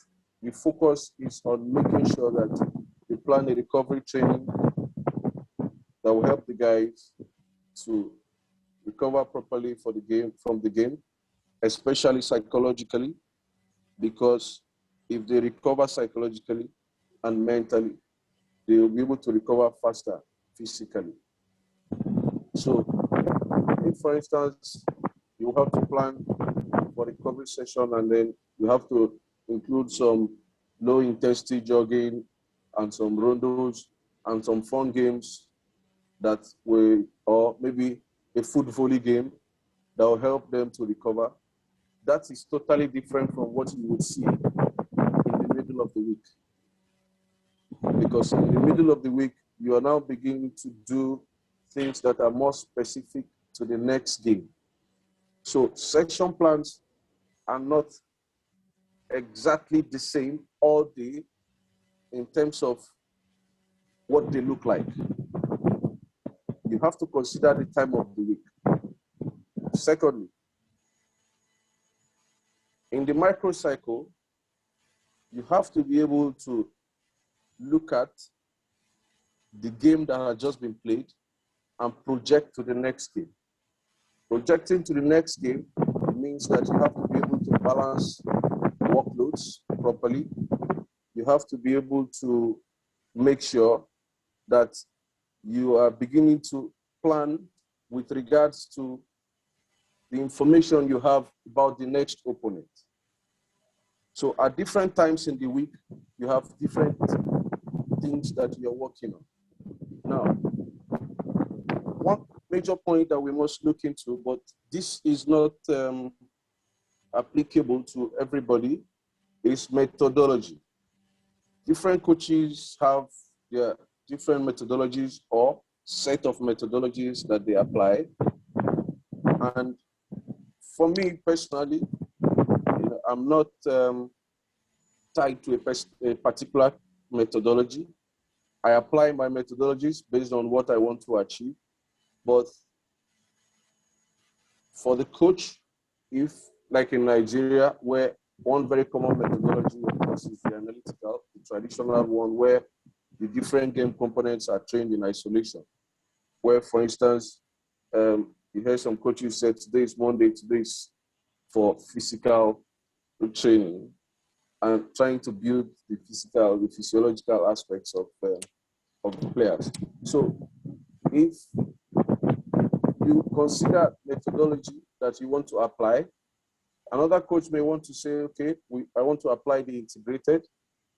the focus is on making sure that you plan a recovery training that will help the guys to recover properly for the game, from the game, especially psychologically, because if they recover psychologically and mentally. They will be able to recover faster physically. So, if for instance, you have to plan for recovery session and then you have to include some low intensity jogging and some rondos and some fun games that will, or maybe a foot volley game that will help them to recover. That is totally different from what you would see in the middle of the week. Because in the middle of the week, you are now beginning to do things that are more specific to the next game. So session plans are not exactly the same all day in terms of what they look like. You have to consider the time of the week. Secondly, in the microcycle, you have to be able to look at the game that has just been played and project to the next game. Projecting to the next game means that you have to be able to balance workloads properly. You have to be able to make sure that you are beginning to plan with regards to the information you have about the next opponent. So at different times in the week, you have different things that you're working on. Now, one major point that we must look into, but this is not applicable to everybody, is methodology. Different coaches have their different methodologies or set of methodologies that they apply. And for me personally, I'm not tied to a particular methodology. I apply my methodologies based on what I want to achieve. But for the coach, if like in Nigeria, where one very common methodology, of course, is the analytical, the traditional one, where the different game components are trained in isolation. Where, for instance, you hear some coaches say today is Monday, today is for physical training and trying to build the physiological aspects of the players. So if you consider methodology that you want to apply, another coach may want to say, okay, I want to apply the integrated,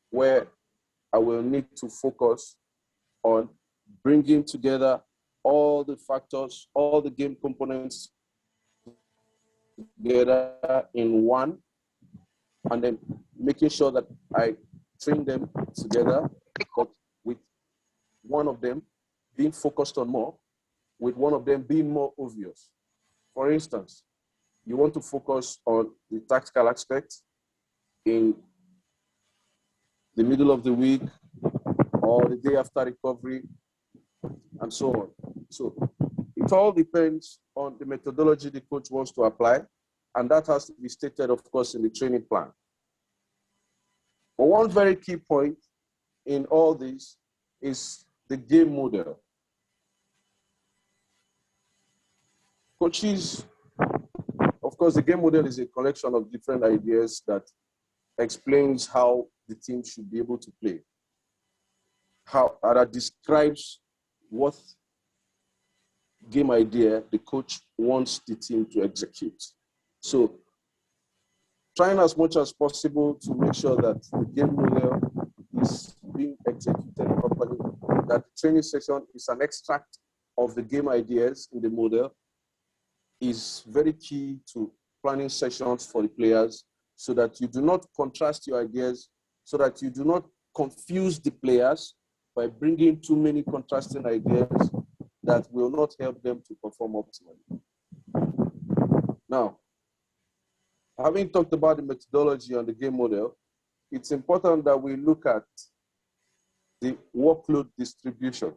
where I will need to focus on bringing together all the factors, all the game components together in one, and then making sure that I train them together, but with one of them being focused on more, with one of them being more obvious. For instance, you want to focus on the tactical aspect in the middle of the week or the day after recovery, and so on. So it all depends on the methodology the coach wants to apply, and that has to be stated, of course, in the training plan. But one very key point in all this is the game model. Coaches, of course, the game model is a collection of different ideas that explains how the team should be able to play, that describes what game idea the coach wants the team to execute. So trying as much as possible to make sure that the game model is being executed properly, that the training session is an extract of the game ideas in the model, is very key to planning sessions for the players, so that you do not contrast your ideas, so that you do not confuse the players by bringing too many contrasting ideas that will not help them to perform optimally. Now, having talked about the methodology and the game model, it's important that we look at the workload distribution.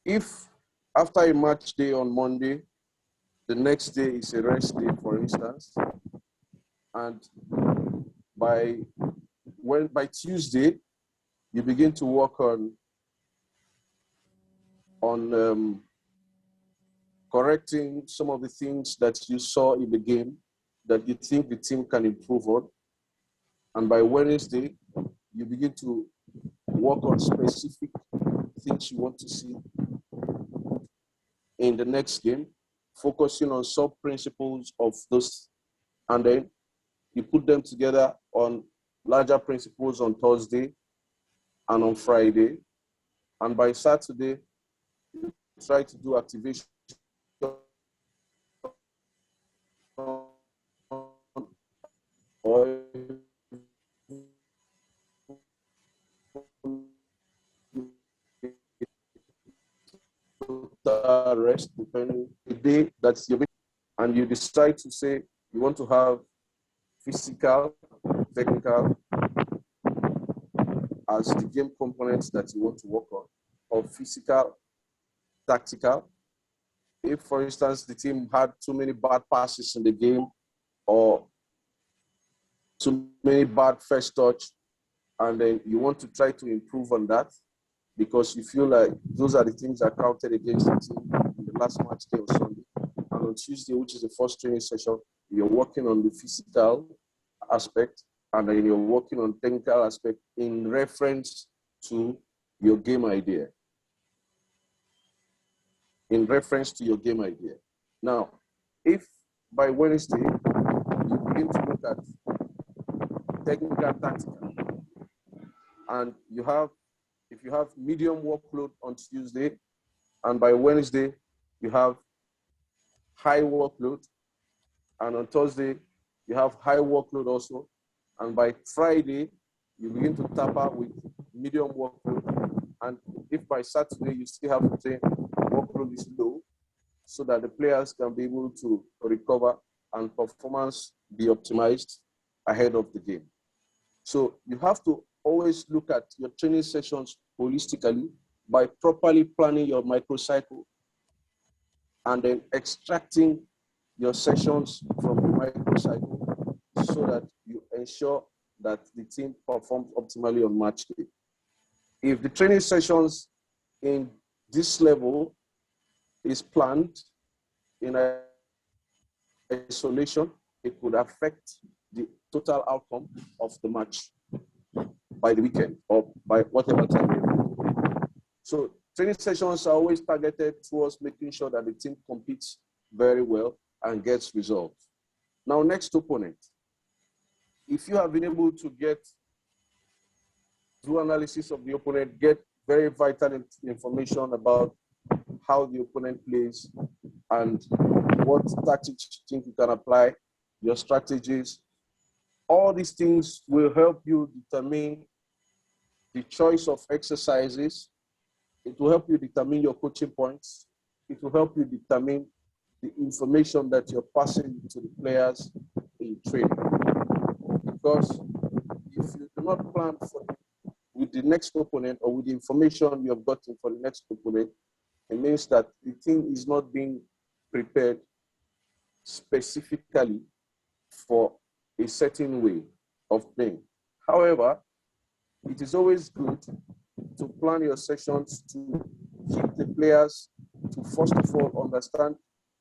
If after a match day on Monday, the next day is a rest day, for instance, and by Tuesday, you begin to work on correcting some of the things that you saw in the game that you think the team can improve on. And by Wednesday, you begin to work on specific things you want to see in the next game, focusing on sub-principles of those, and then you put them together on larger principles on Thursday and on Friday. And by Saturday, you try to do activation or rest, depending the day that's your, and you decide to say you want to have physical, technical as the game components that you want to work on, or physical, tactical. If, for instance, the team had too many bad passes in the game or too many bad first touch, and then you want to try to improve on that because you feel like those are the things that counted against the team in the last match day on Sunday. And on Tuesday, which is the first training session, you're working on the physical aspect, and then you're working on technical aspect in reference to your game idea. In reference to your game idea. Now, if by Wednesday, you begin to look at technical tactical, and if you have medium workload on Tuesday, and by Wednesday, you have high workload, and on Thursday, you have high workload also, and by Friday, you begin to tap out with medium workload, and if by Saturday, you still have to say workload is low, so that the players can be able to recover and performance be optimized ahead of the game. So you have to always look at your training sessions holistically by properly planning your microcycle and then extracting your sessions from the microcycle so that you ensure that the team performs optimally on match day. If the training sessions in this level is planned in isolation, it could affect the total outcome of the match by the weekend or by whatever time. So training sessions are always targeted towards making sure that the team competes very well and gets results. Now, next opponent. If you have been able to do analysis of the opponent, get very vital information about how the opponent plays and what tactics you think you can apply, your strategies. All these things will help you determine the choice of exercises. It will help you determine your coaching points. It will help you determine the information that you're passing to the players in training. Because if you do not plan with the next opponent or with the information you have gotten for the next opponent, it means that the team is not being prepared specifically for a certain way of playing. However, it is always good to plan your sessions to keep the players to first of all understand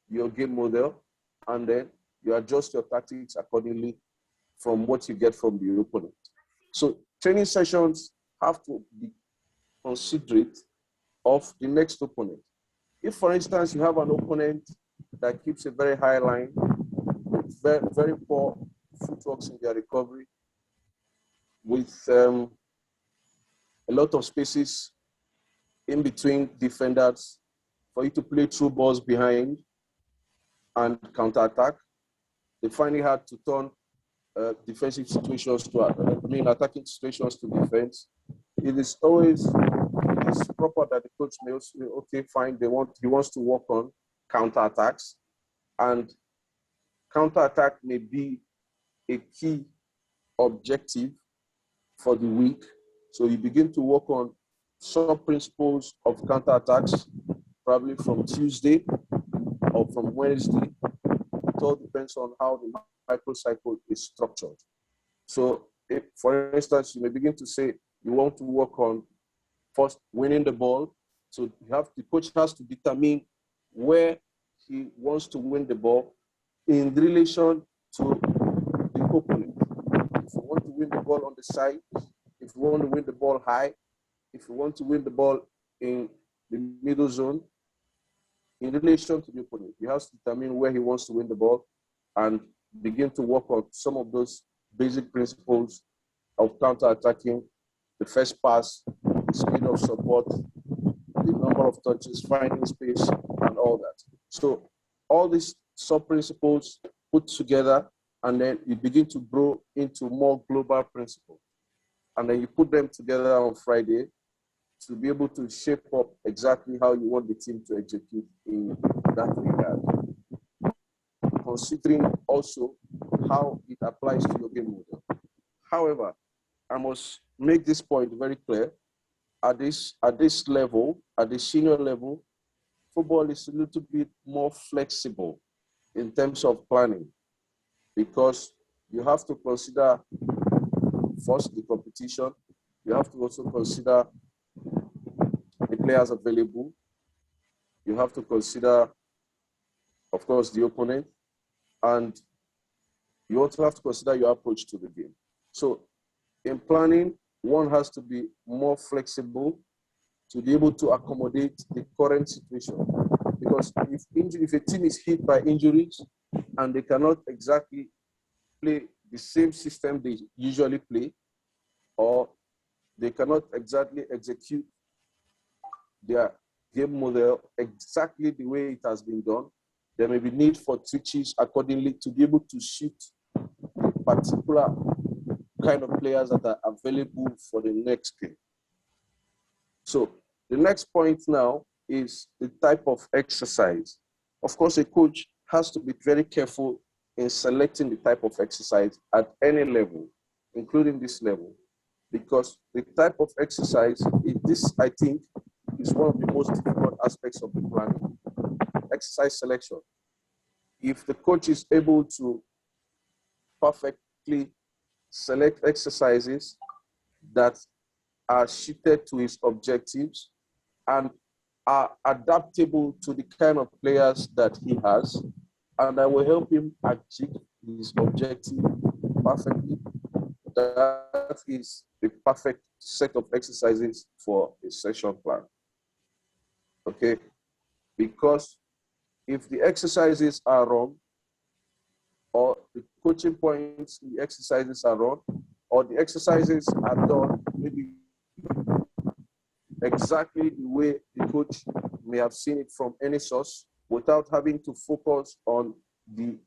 your game model, and then you adjust your tactics accordingly from what you get from the opponent. So training sessions have to be considerate of the next opponent. If, for instance, you have an opponent that keeps a very high line with very, very poor footworks in their recovery, with a lot of spaces in between defenders for you to play through balls behind and counter-attack, they find it hard to turn defensive situations to, attacking situations to defense. It is proper that the coach may also, okay, fine, he wants to work on counter-attacks, and counter-attack may be a key objective for the week. So you begin to work on some principles of counter-attacks, probably from Tuesday or from Wednesday. It all depends on how the microcycle is structured. So if, for instance, you may begin to say you want to work on first winning the ball. So the coach has to determine where he wants to win the ball in relation to the opponent. If you want to win the ball on the side, if you want to win the ball high, if you want to win the ball in the middle zone, in relation to the opponent, he has to determine where he wants to win the ball and begin to work on some of those basic principles of counter-attacking, the first pass, the speed of support, the number of touches, finding space, and all that. So all these sub-principles put together, and then you begin to grow into more global principles. And then you put them together on Friday to be able to shape up exactly how you want the team to execute in that regard. Considering also how it applies to your game model. However, I must make this point very clear. At this level, at the senior level, football is a little bit more flexible in terms of planning, because you have to consider first the competition. You have to also consider the players available. You have to consider, of course, the opponent, and you also have to consider your approach to the game. So in planning, one has to be more flexible to be able to accommodate the current situation. Because if a team is hit by injuries and they cannot exactly play the same system they usually play, or they cannot exactly execute their game model exactly the way it has been done, there may be need for switches accordingly to be able to suit the particular kind of players that are available for the next game. So the next point now is the type of exercise. Of course, a coach has to be very careful in selecting the type of exercise at any level, including this level, because the type of exercise, this I think is one of the most difficult aspects of the planning, exercise selection. If the coach is able to perfectly select exercises that are suited to his objectives and are adaptable to the kind of players that he has, and that will help him achieve his objective perfectly, that is the perfect set of exercises for a session plan. Okay? Because if the exercises are wrong, or the coaching points in the exercises are wrong, or the exercises are done maybe exactly the way the coach may have seen it from any source, without having to focus on the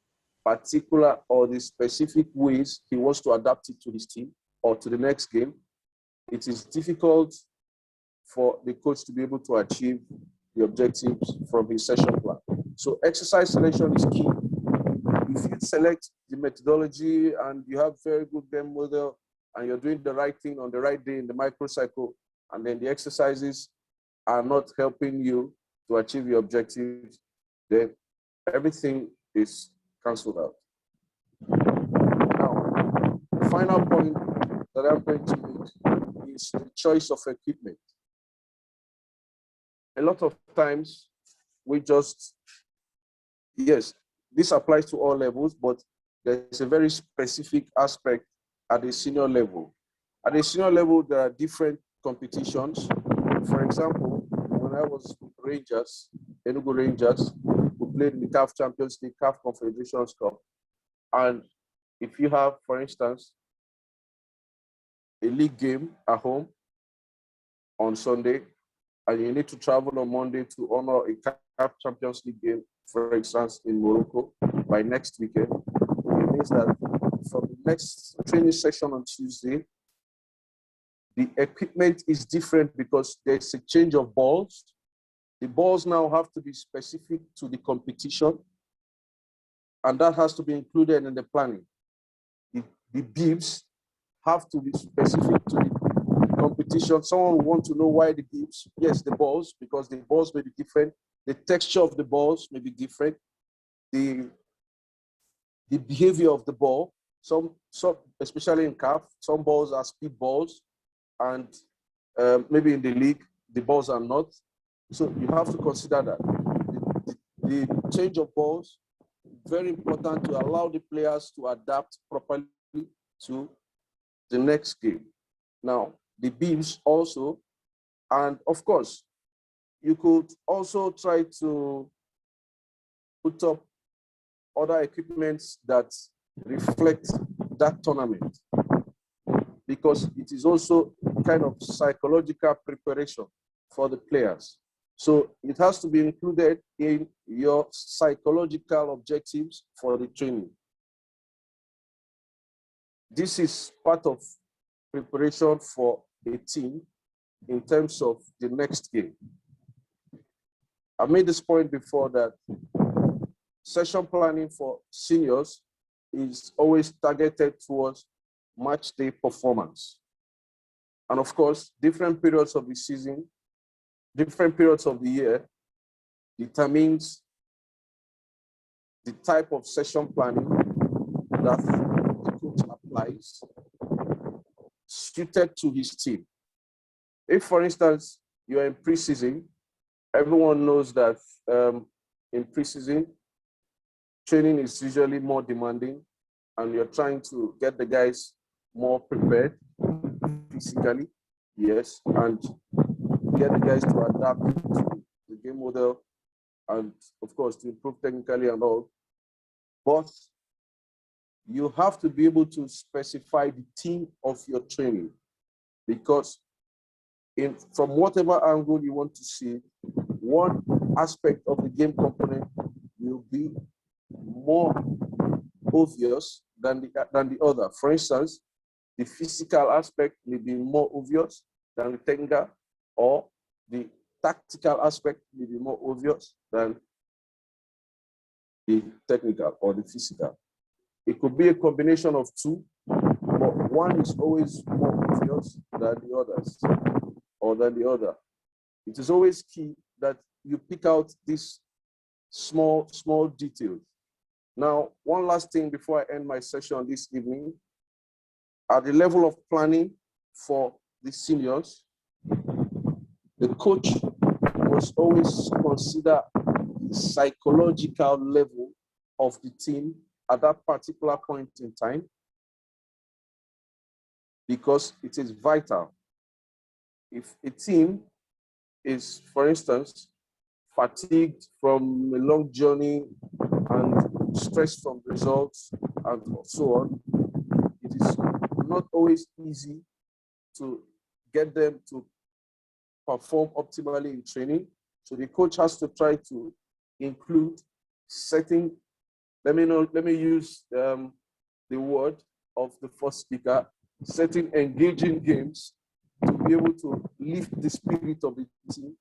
particular or the specific ways he wants to adapt it to his team or to the next game, it is difficult for the coach to be able to achieve the objectives from his session plan. So exercise selection is key. If you select the methodology and you have very good game model and you're doing the right thing on the right day in the microcycle, and then the exercises are not helping you to achieve your objectives, then everything is cancelled out. Now, the final point that I'm going to make is the choice of equipment. A lot of times, we just, yes, this applies to all levels, but there's a very specific aspect at the senior level. At the senior level, there are different competitions. For example, when I was with Rangers, Enugu Rangers, we played in the CAF Champions League, CAF Confederations Cup. And if you have, for instance, a league game at home on Sunday, and you need to travel on Monday to honor a CAF Champions League game, for instance, in Morocco by next weekend, it means that from the next training session on Tuesday, the equipment is different because there's a change of balls. The balls now have to be specific to the competition, and that has to be included in the planning. The bibs have to be specific to the competition. Someone will want to know why the bibs. Yes, the balls, because the balls may be different. The texture of the balls may be different. The behavior of the ball, some especially in CAF, some balls are speed balls, and maybe in the league, the balls are not. So you have to consider that. The change of balls, very important to allow the players to adapt properly to the next game. Now, the beams also, and of course, you could also try to put up other equipments that reflect that tournament, because it is also kind of psychological preparation for the players. So it has to be included in your psychological objectives for the training. This is part of preparation for a team in terms of the next game. I made this point before that session planning for seniors is always targeted towards match day performance. And of course, different periods of the season, different periods of the year determines the type of session planning that the coach applies suited to his team. If, for instance, you're in preseason, everyone knows that in preseason, training is usually more demanding, and you're trying to get the guys more prepared physically, yes, and get the guys to adapt to the game model, and of course to improve technically and all. But you have to be able to specify the theme of your training, because from whatever angle you want to see, one aspect of the game component will be more obvious than the other. For instance, the physical aspect may be more obvious than the technical, or the tactical aspect may be more obvious than the technical or the physical. It could be a combination of two, but one is always more obvious than the others, or than the other. It is always key that you pick out these small details. Now, one last thing before I end my session this evening, at the level of planning for the seniors, the coach must always consider the psychological level of the team at that particular point in time, because it is vital. If a team is, for instance, fatigued from a long journey and stressed from results and so on, it is not always easy to get them to perform optimally in training. So the coach has to try to include setting, let me use the word of the first speaker, setting engaging games to be able to lift the spirit of the team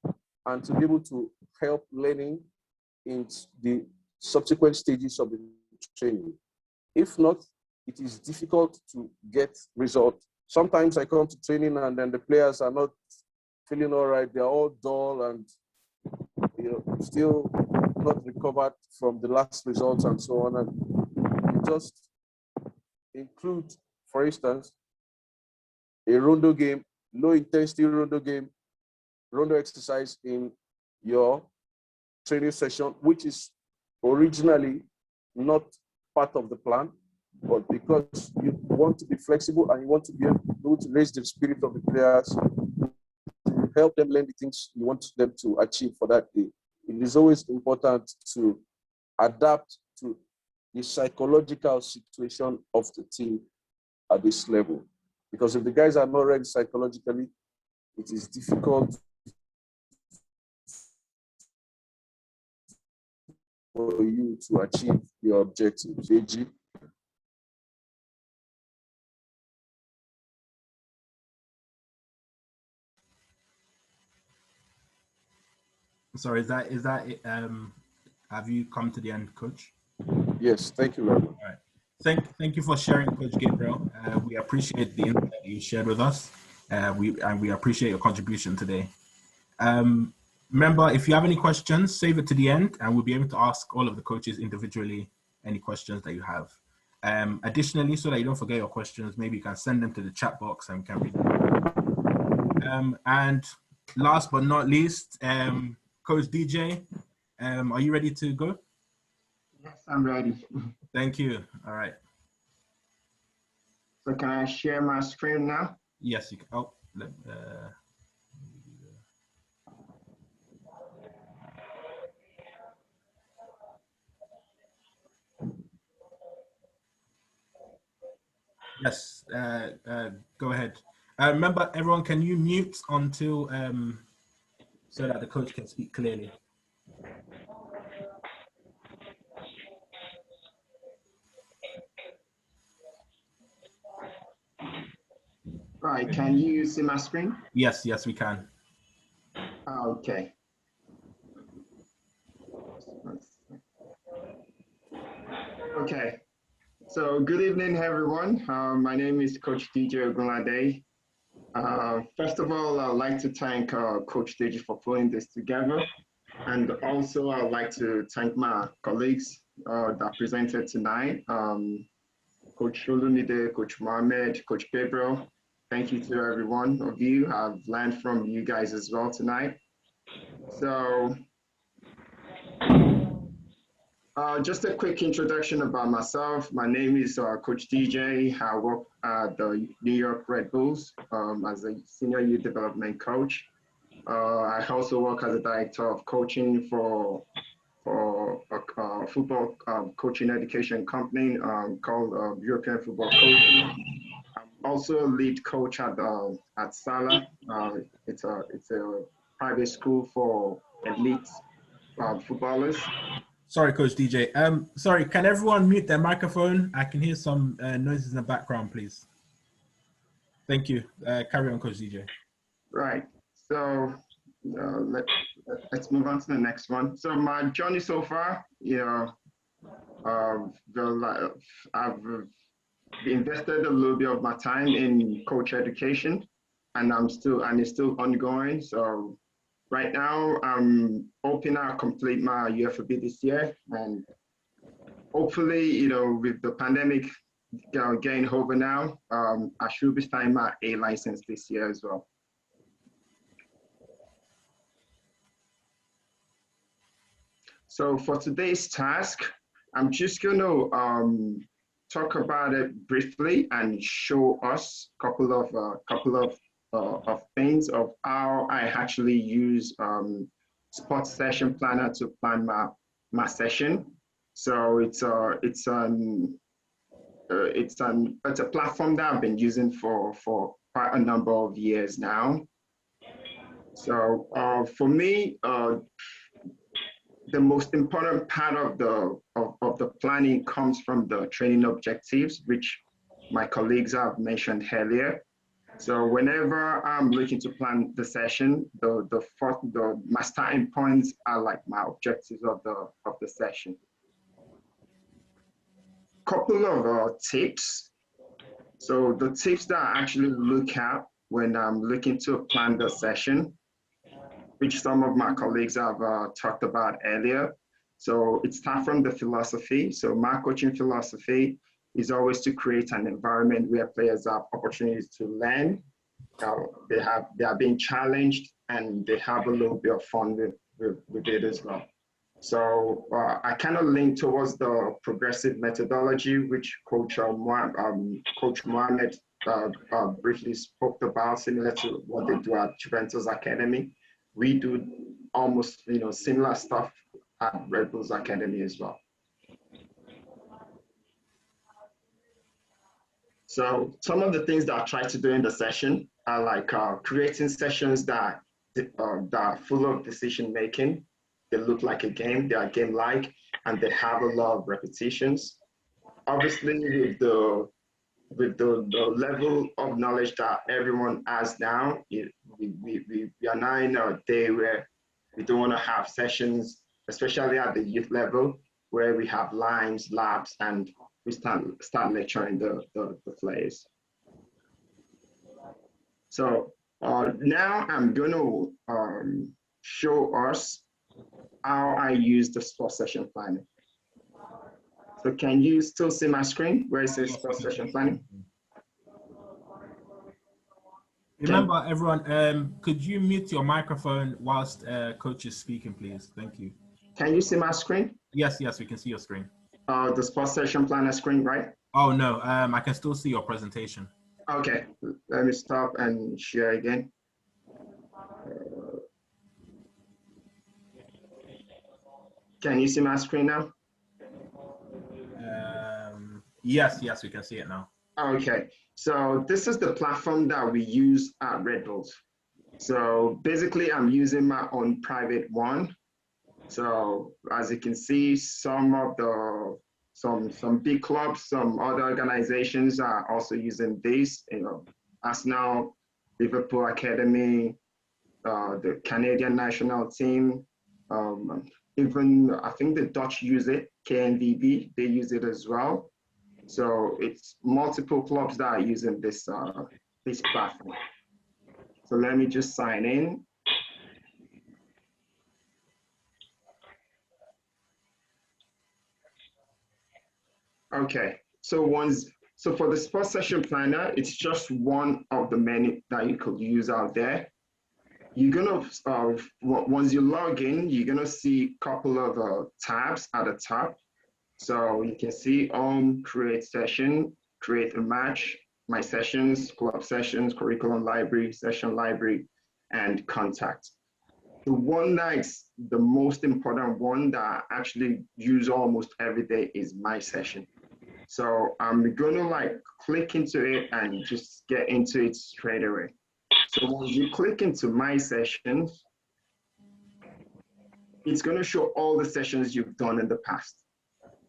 and to be able to help learning in the subsequent stages of the training. If not, it is difficult to get results. Sometimes I come to training and then the players are not feeling all right. They're all dull and still not recovered from the last results and so on. And you just include, for instance, a rondo game, low intensity rondo game, rondo exercise in your training session, which is originally not part of the plan, but because you want to be flexible and you want to be able to raise the spirit of the players, to help them learn the things you want them to achieve for that day. It is always important to adapt to the psychological situation of the team at this level. Because if the guys are not ready psychologically, it is difficult for you to achieve your objectives. Deji? Sorry, is that have you come to the end, Coach? Yes, thank you very much. All right. Thank you for sharing, Coach Gabriel. We appreciate the insight that you shared with us. We appreciate your contribution today. Remember, if you have any questions, save it to the end, and we'll be able to ask all of the coaches individually any questions that you have. Additionally, so that you don't forget your questions, maybe you can send them to the chat box and we can read them. And last but not least, Coach DJ, are you ready to go? Yes, I'm ready. Thank you. All right. So can I share my screen now? Yes, you can. Oh, yes, go ahead. Remember, everyone, can you mute until so that the coach can speak clearly? Right, can you see my screen? Yes, yes, we can. Okay. Okay, so good evening, everyone. My name is Coach Deji Ogunlade. First of all, I'd like to thank Coach Deji for putting this together. And also, I'd like to thank my colleagues that presented tonight. Coach Olumide, Coach Muhammed, Coach Gabriel. Thank you to every one of you. I've learned from you guys as well tonight. So just a quick introduction about myself. My name is Coach DJ. I work at the New York Red Bulls as a senior youth development coach. I also work as a director of coaching for a football coaching education company called European Football Coaching. I'm also a lead coach at Sala. It's a private school for elite footballers. Sorry, Coach DJ. Sorry, can everyone mute their microphone? I can hear some noises in the background, please. Thank you. Carry on, Coach DJ. Right. So let's move on to the next one. So my journey so far, I've invested a little bit of my time in coach education, and it's still ongoing. So right now, I'm hoping I'll complete my UFB this year, and hopefully, with the pandemic getting over now, I should be starting my A license this year as well. So for today's task, I'm just going to talk about it briefly and show us a couple of things of how I actually use sports session planner to plan my session. So it's a platform that I've been using for quite a number of years now. So for me, the most important part of the planning comes from the training objectives, which my colleagues have mentioned earlier. So whenever I'm looking to plan the session, my starting points are like my objectives of the session. Couple of tips. So the tips that I actually look at when I'm looking to plan the session, which some of my colleagues have talked about earlier. So it starts from the philosophy. So my coaching philosophy is always to create an environment where players have opportunities to learn. They are being challenged, and they have a little bit of fun with it as well. So I kind of link towards the progressive methodology, which Coach Muhammed briefly spoke about, similar to what they do at Juventus Academy. We do almost similar stuff at Red Bulls Academy as well. So some of the things that I try to do in the session are like creating sessions that are full of decision making. They look like a game, they are game-like, and they have a lot of repetitions. Obviously, with the level of knowledge that everyone has now, we are now in a day where we don't want to have sessions, especially at the youth level, where we have lines, labs, and we start lecturing the players. So now I'm going to show us how I use the sports session planning. So can you still see my screen where it says sports session planning? Remember, everyone, could you mute your microphone whilst coach is speaking, please? Thank you. Can you see my screen? Yes, we can see your screen. The sports session planner screen, right? Oh, no, I can still see your presentation. Okay, Let me stop and share again. Can you see my screen now? Yes, we can see it now. Okay, so this is the platform that we use at Red Bulls. So basically, I'm using my own private one. So as you can see, some big clubs, some other organizations are also using this. You know, Arsenal, Liverpool Academy, the Canadian national team, even I think the Dutch use it, KNVB, they use it as well. So it's multiple clubs that are using this this platform. So let me just sign in. Okay, so for the sports session planner, it's just one of the many that you could use out there. You're gonna, once you log in, you're gonna see a couple of tabs at the top. So you can see create session, create a match, my sessions, club sessions, curriculum library, session library, and contact. The one that's the most important one that I actually use almost every day is my session. So I'm gonna like click into it and just get into it straight away. So when you click into my sessions, it's gonna show all the sessions you've done in the past.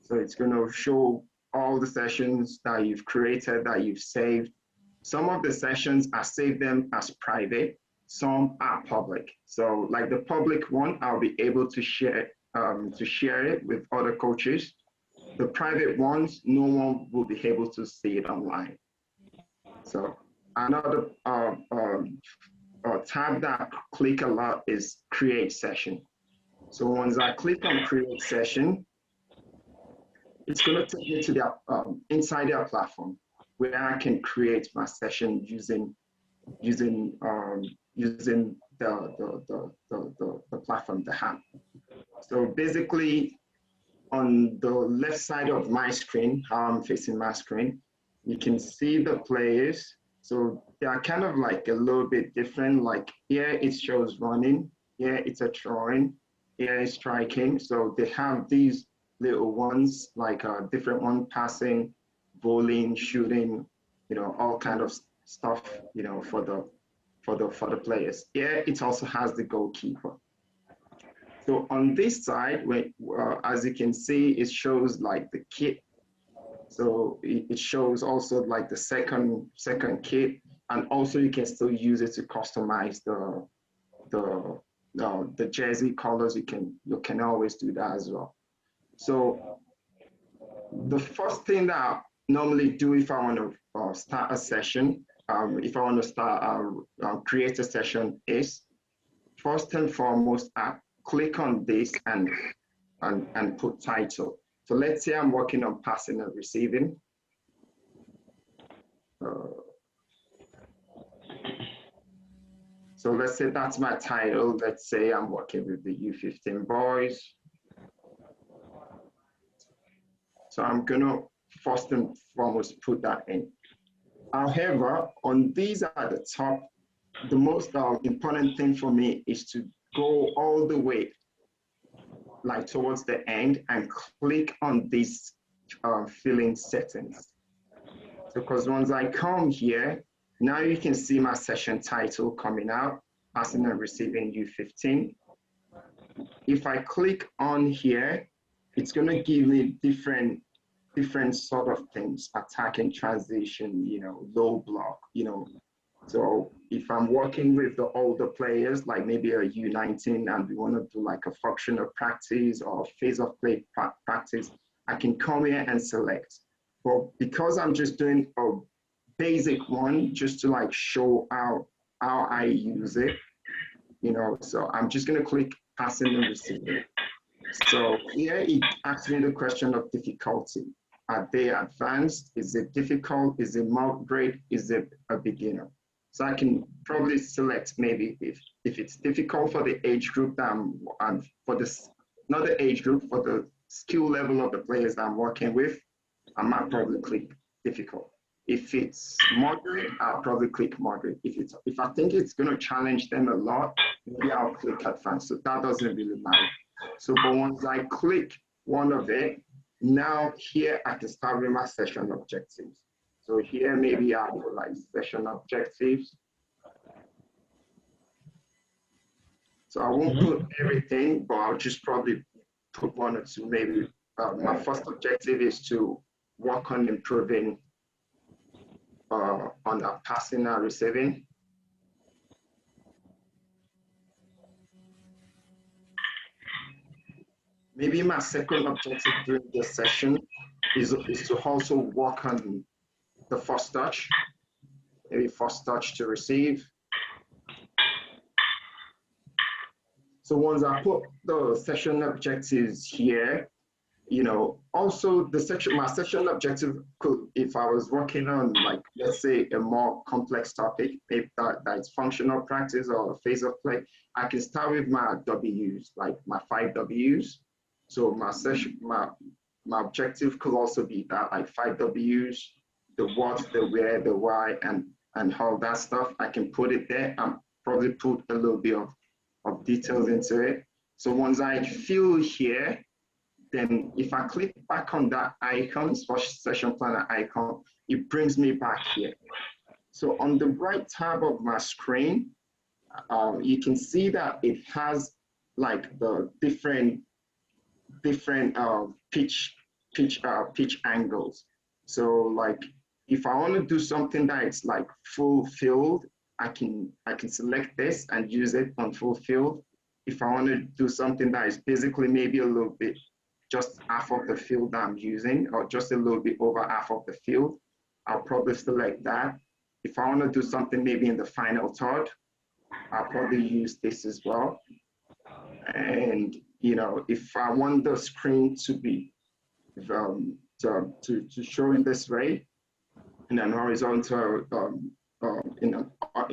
So it's gonna show all the sessions that you've created, that you've saved. Some of the sessions, I save them as private, some are public. So like the public one, I'll be able to share it with other coaches. The private ones, no one will be able to see it online. So another tab that I click a lot is create session. So once I click on create session, it's going to take me to their inside their platform where I can create my session using the platform, the app. So basically, on the left side of my screen, how I'm facing my screen, you can see the players. So they are kind of like a little bit different. Like here it shows running, here it's a throwing, here it's striking. So they have these little ones, like a different one, passing, bowling, shooting, you know, all kind of stuff, you know, for the players. Here it also has the goalkeeper. So on this side, as you can see, it shows like the kit. So it shows also like the second kit, and also you can still use it to customize the jersey colors. You can always do that as well. So the first thing that I normally do if I want to start a session, if I want to start create a session, is first and foremost I click on this and put title. So let's say I'm working on passing and receiving. So let's say that's my title. Let's say I'm working with the U15 boys. So I'm gonna first and foremost put that in. However, on these at the top, the most important thing for me is to go all the way like towards the end and click on these filling settings. So because once I come here, now you can see my session title coming out, passing and receiving U15. If I click on here, it's gonna give me different sort of things, attacking transition, you know, low block, you know. So if I'm working with the older players, like maybe a U19, and we want to do like a functional practice or phase of play practice, I can come here and select. But because I'm just doing a basic one, just to like show how I use it, you know, so I'm just gonna click passing and receiving. So here it asks me the question of difficulty. Are they advanced? Is it difficult? Is it moderate? Is it a beginner? So I can probably select maybe if it's difficult for the age group that I'm for this, not the age group, for the skill level of the players that I'm working with, I might probably click difficult. If it's moderate, I'll probably click moderate. If I think it's going to challenge them a lot, maybe I'll click advanced. So that doesn't really matter. So, but once I click one of it, now here I can start with my session objectives. So here maybe I'll put like session objectives. So I won't put everything, but I'll just probably put one or two. Maybe my first objective is to work on improving on our passing and receiving. Maybe my second objective during this session is to also work on the first touch, maybe first touch to receive. So once I put the session objectives here, you know, also my session objective could, if I was working on like, let's say a more complex topic, maybe that's functional practice or phase of play, I can start with my W's, like my 5 W's. So my session, my objective could also be that, like 5 W's, the what, the where, the why, and all that stuff. I can put it there and probably put a little bit of details into it. So once I fill here, then if I click back on that icon, session planner icon, it brings me back here. So on the right tab of my screen, you can see that it has like the different pitch angles. So like if I want to do something that is like full field, I can select this and use it on full field. If I want to do something that is basically maybe a little bit just half of the field that I'm using, or just a little bit over half of the field, I'll probably select that. If I want to do something maybe in the final third, I'll probably use this as well. And you know, if I want the screen to be to show in this way, in an horizontal in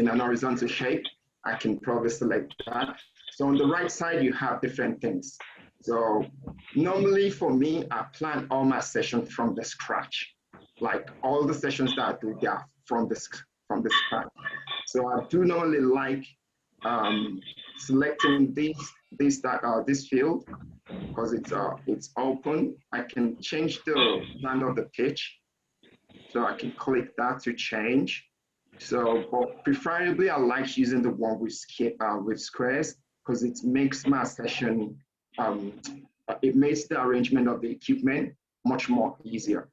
an horizontal shape, I can probably select that. So on the right side, you have different things. So normally for me, I plan all my sessions from the scratch. Like all the sessions that I do, they are from the scratch. So I do normally like selecting this field because it's open. I can change the plan of the pitch. So I can click that to change. So, but preferably I like using the one with squares because it makes my session, it makes the arrangement of the equipment much more easier.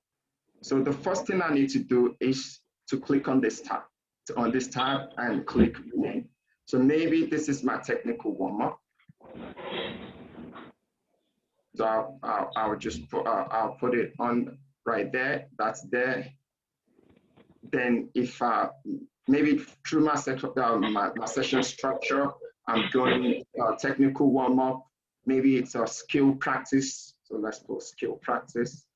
So the first thing I need to do is to click on this tab, and click rename. So maybe this is my technical warm-up. So I'll just put, I'll put it on right there, that's there. Then if maybe through my session structure, I'm doing technical warm-up, maybe it's a skill practice. So let's put skill practice.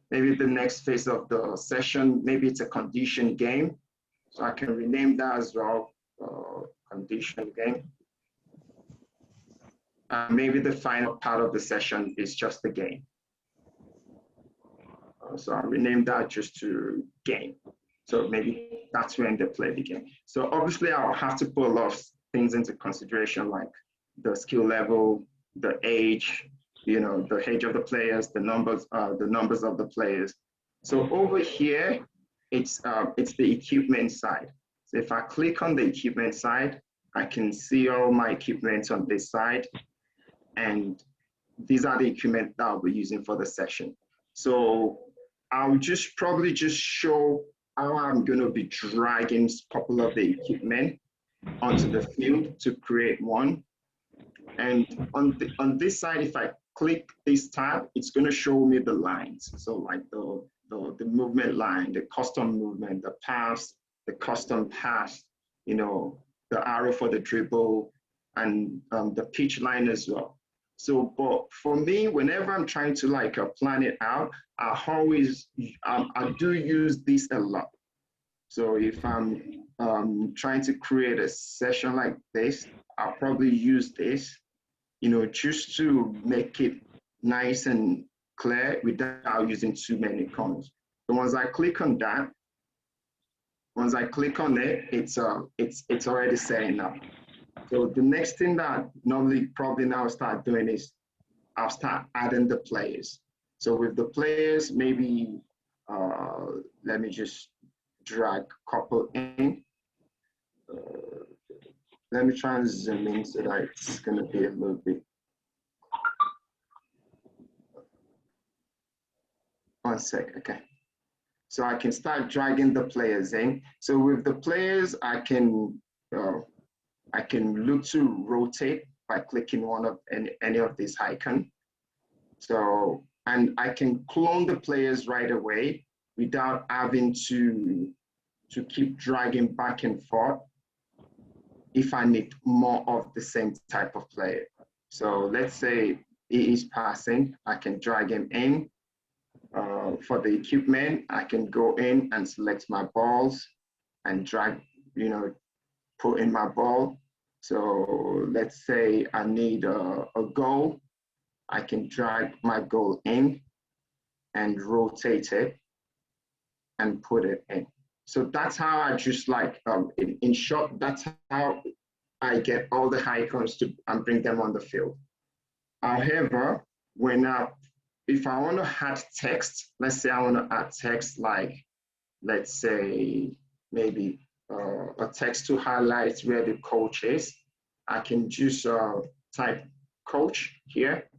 Maybe the next phase of the session, maybe it's a condition game. So I can rename that as well, condition game. Maybe the final part of the session is just the game. So I'll rename that just to game. So maybe that's when they play the game. So obviously I'll have to put a lot of things into consideration, like the skill level, the age, you know, the age of the players, the numbers of the players. So over here, it's the equipment side. So if I click on the equipment side, I can see all my equipment on this side. And these are the equipment that I'll be using for the session. So I'll probably just show how I'm going to be dragging a couple of the equipment onto the field to create one. And on this side, if I click this tab, it's going to show me the lines. So like the movement line, the custom movement, the pass, the custom pass, you know, the arrow for the dribble, and the pitch line as well. So, but for me, whenever I'm trying to like plan it out, I do use this a lot. So if I'm trying to create a session like this, I'll probably use this, you know, just to make it nice and clear without using too many columns. So once I click on that, once I click on it, it's already setting up. So the next thing that normally probably now I'll start doing is I'll start adding the players. So with the players, maybe let me just drag a couple in. Let me try and zoom in so that it's gonna be a little bit. One sec, okay. So I can start dragging the players in. So with the players, I can look to rotate by clicking one of any of these icons. So, and I can clone the players right away without having to keep dragging back and forth if I need more of the same type of player. So let's say he is passing, I can drag him in. For the equipment, I can go in and select my balls and drag, put in my ball. So let's say I need a goal. I can drag my goal in and rotate it and put it in. So that's how I just like, in short, that's how I get all the icons and bring them on the field. However, if I want to add text, let's say I want to add text like, let's say maybe a text to highlight where the coach is, I can just type coach here,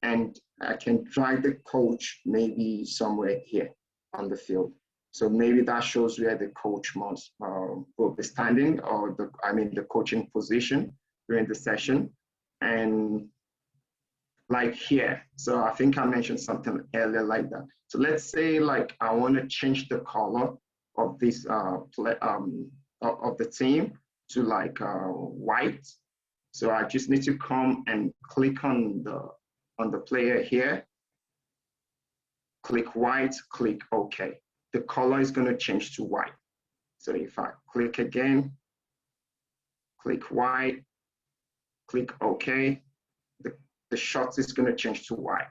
and I can drag the coach maybe somewhere here on the field. So maybe that shows where the coach must will be standing, or the coaching position during the session. And like here, so I think I mentioned something earlier like that. So let's say like I want to change the color of this of the team to like white. So I just need to come and click on the player here, click white, click OK. The color is going to change to white. So if I click again, click white, click OK, the shot is going to change to white.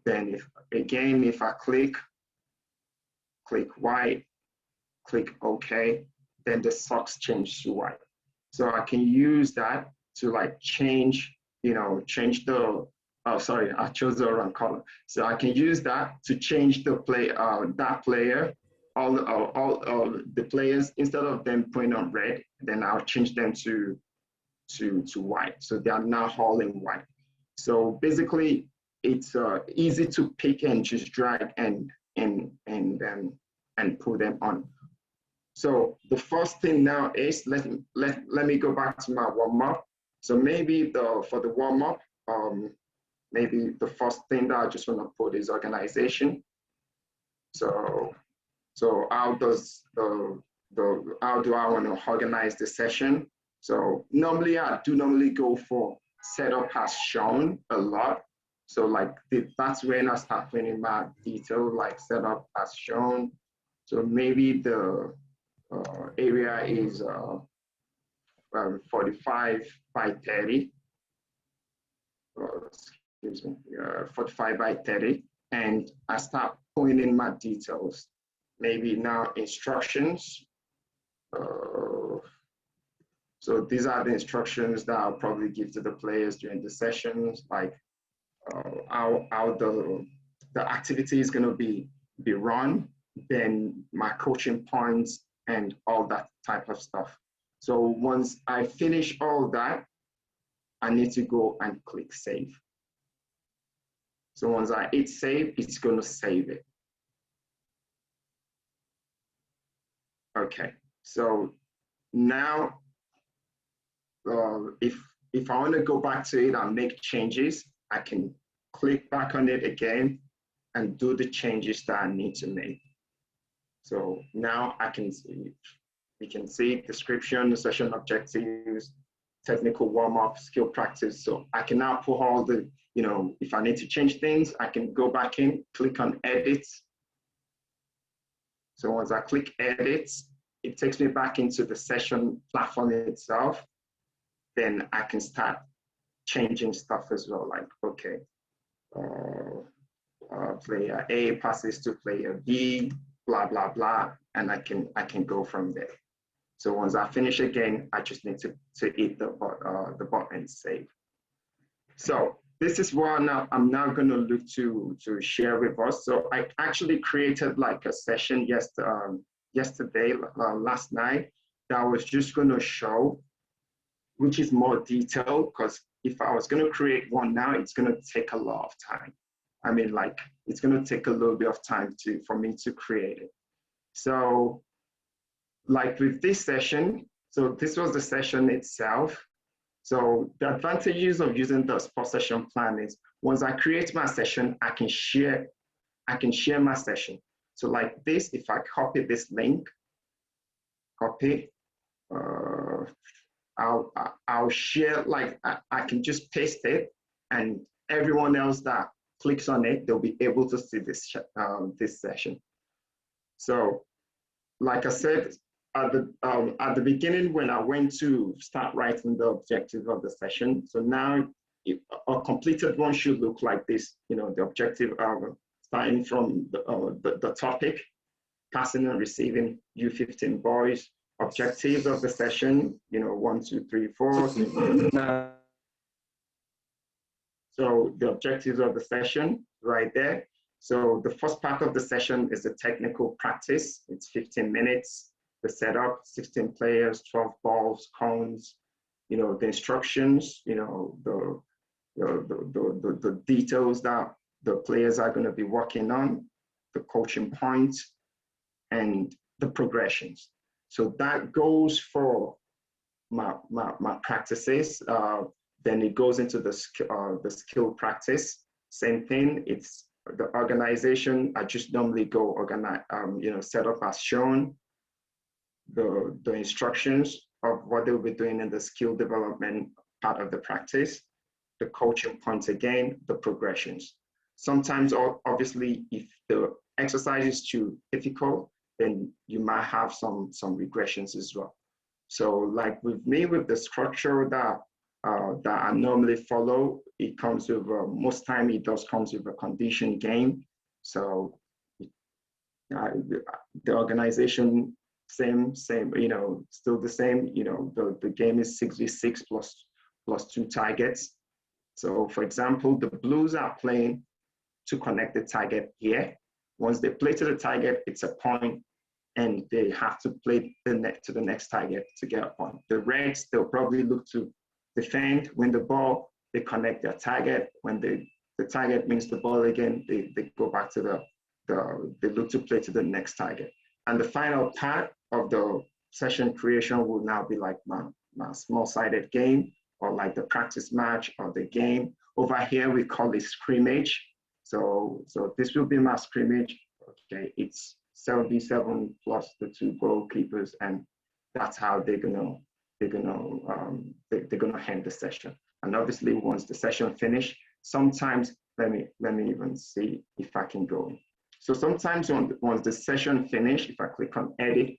Then if I click white, click OK, then the socks change to white. So I can use that to like change the, oh, sorry, I chose the wrong color. So I can use that to change the that player, all the players, instead of them putting on red, then I'll change them to white. So they are now all in white. So basically, it's easy to pick and just drag and put them on. So the first thing now is let me go back to my warm up. So maybe for the warm up, maybe the first thing that I just want to put is organization. So how do I want to organize the session? So I do go for setup as shown a lot. So like that's when I start putting in my detail, like setup as shown. So maybe the area is 45 by 30. Excuse me, 45 by 30. And I start putting in my details. Maybe now instructions. So these are the instructions that I'll probably give to the players during the sessions, like how the activity is going to be run, then my coaching points and all that type of stuff. So once I finish all that, I need to go and click save. So once I hit save, it's going to save it. Okay, so now if I want to go back to it and make changes, I can click back on it again and do the changes that I need to make. So now I can see, we can see description, session objectives, technical warm-up, skill practice. So I can now put all the, if I need to change things, I can go back in, click on edit. So once I click edit, it takes me back into the session platform itself. Then I can start changing stuff as well. Like, okay, player A passes to player B, blah, blah, blah, and I can go from there. So once I finish again, I just need to hit the button save. So this is what I'm now going to look to share with us. So I actually created like a session yesterday, last night, that I was just going to show, which is more detailed, because if I was going to create one now, it's going to take a lot of time. I mean, like, it's going to take a little bit of time for me to create it. So like with this session, so this was the session itself. So the advantages of using the sports session plan is once I create my session, I can share my session. So like this, if I copy this link, I'll share, like I can just paste it, and everyone else that clicks on it, they'll be able to see this session. So like I said, at the beginning when I went to start writing the objective of the session, so now a completed one should look like this. You know, the objective starting from the topic, passing and receiving U15 boys, objectives of the session, you know, 1, 2, 3, 4. So the objectives of the session right there. So the first part of the session is the technical practice. It's 15 minutes. The setup, 16 players, 12 balls, cones, you know, the instructions, you know, the details that the players are going to be working on, the coaching points, and the progressions. So that goes for my practices. Then it goes into the skill practice. Same thing. It's the organization. I just normally go organize, you know, set up as shown. The instructions of what they'll be doing in the skill development part of the practice, the coaching points again, the progressions. Sometimes, obviously, if the exercise is too difficult, then you might have some regressions as well. So like with me, with the structure that I normally follow, it comes with, most time it does comes with a condition game. So the organization, same, you know, still the same, you know, the game is 6v6 plus 2 targets. So for example, the Blues are playing to connect the target here. Once they play to the target, it's a point, and they have to play to the next target to get a point. The Reds, they'll probably look to defend, win the ball, they connect their target. When the target wins the ball again, they go back to they look to play to the next target. And the final part of the session creation will now be like my small-sided game, or like the practice match or the game. Over here, we call it scrimmage. So this will be my scrimmage. Okay, it's 7v7 plus the 2 goalkeepers, and that's how they're gonna end the session. And obviously, once the session finish, sometimes let me even see if I can go. So sometimes once the session finish, if I click on edit,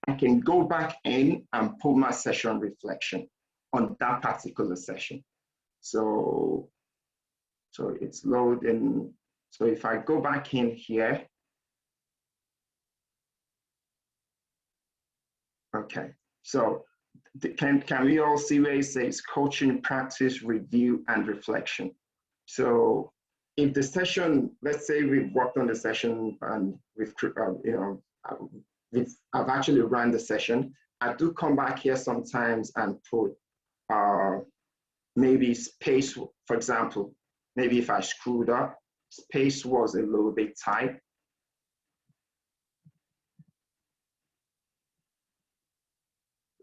I can go back in and pull my session reflection on that particular session. So it's loading. So if I go back in here, okay. So can we all see where it says coaching, practice, review, and reflection? So if the session, let's say we've worked on the session and we've, you know, I've actually run the session, I do come back here sometimes and put maybe space, for example, maybe if I screwed up, space was a little bit tight.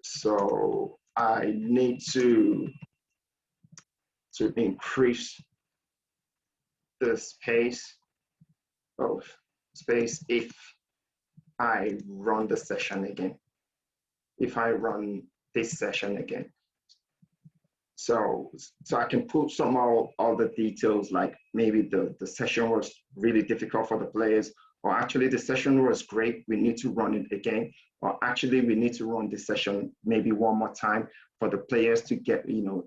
So I need to increase the space if I run the session again, if I run this session again. So I can put some all the details, like maybe the session was really difficult for the players, or actually the session was great, we need to run it again, or actually we need to run this session maybe one more time for the players to get, you know,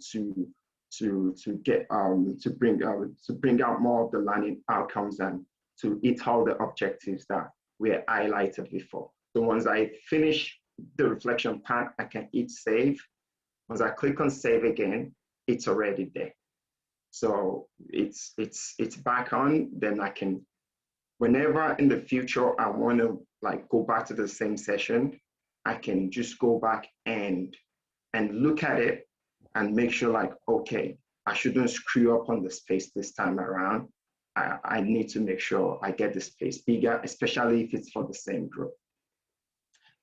to get to bring out more of the learning outcomes and to hit all the objectives that were highlighted before. So once I finish the reflection part, I can hit save. Once I click on save again, it's already there. So it's back on. Then I can, whenever in the future I want to like go back to the same session, I can just go back and look at it and make sure like, okay, I shouldn't screw up on the space this time around. I need to make sure I get the space bigger, especially if it's for the same group.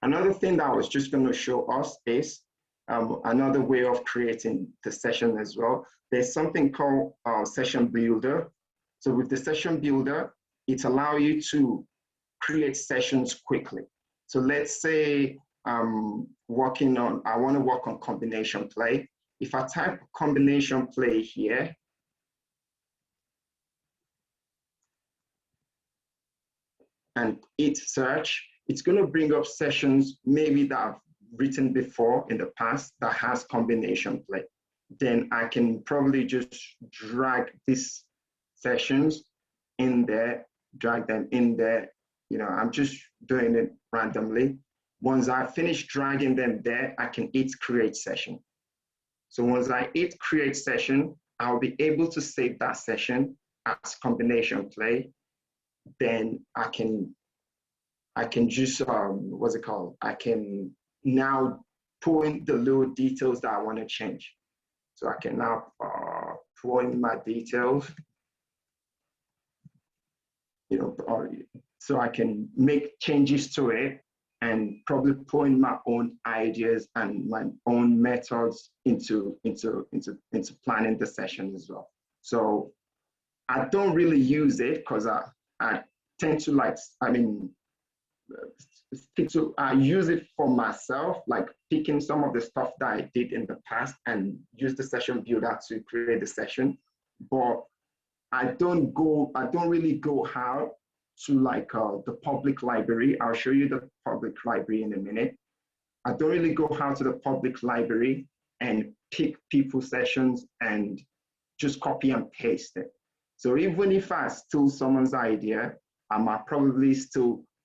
Another thing that I was just going to show us is another way of creating the session as well. There's something called Session Builder. So with the Session Builder, it allows you to create sessions quickly. So let's say I want to work on combination play. If I type combination play here, and hit search, it's going to bring up sessions maybe that I've written before in the past that has combination play. Then I can probably just drag these sessions in there, drag them in there. You know, I'm just doing it randomly. Once I finish dragging them there, I can hit create session. So once I hit create session, I'll be able to save that session as combination play. Then I can just, what's it called? I can now pull in the little details that I want to change. So I can now pull in my details, you know, so I can make changes to it and probably pull in my own ideas and my own methods into planning the session as well. So I don't really use it because I tend to like, I use it for myself, like picking some of the stuff that I did in the past and use the session builder to create the session. But I don't really go how to like the public library. I'll show you the public library in a minute. I don't really go how to the public library and pick people's sessions and just copy and paste it. So even if I steal someone's idea, I might probably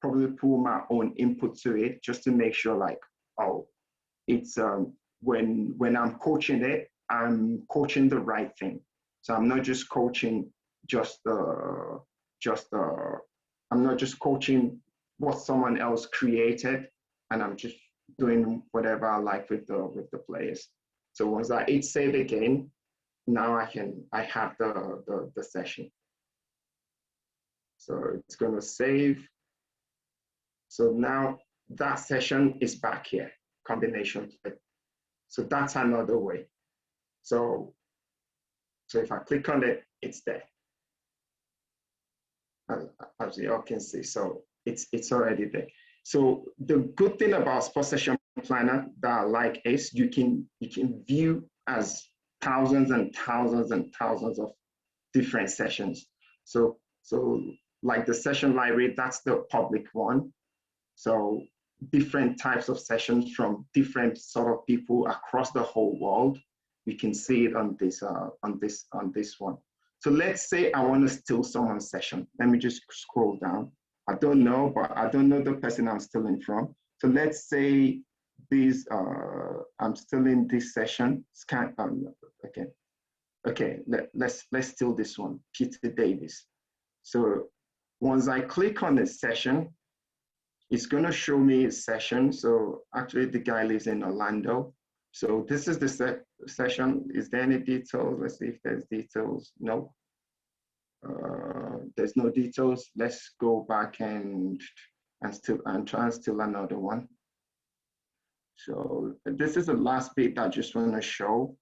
pull my own input to it just to make sure like, oh, it's when I'm coaching it, I'm coaching the right thing. So I'm not just coaching I'm not just coaching what someone else created, and I'm just doing whatever I like with the players. So once I hit save again, now I have the session. So it's going to save. So now that session is back here, combination play. So that's another way. So if I click on it, it's there. As you all can see, so it's already there. So the good thing about Sports Session Planner that I like is you can view as thousands and thousands and thousands of different sessions. So like the session library, that's the public one. So different types of sessions from different sort of people across the whole world. You can see it on this one. So let's say I want to steal someone's session. Let me just scroll down. I don't know, but I don't know the person I'm stealing from. So let's say this, I'm stealing this session. Okay, let's steal this one, Peter Davis. So once I click on the session, it's gonna show me a session. So actually the guy lives in Orlando. So this is the session. Is there any details? Let's see if there's details. No. There's no details. Let's go back and try and steal another one. So this is the last bit that I just want to show.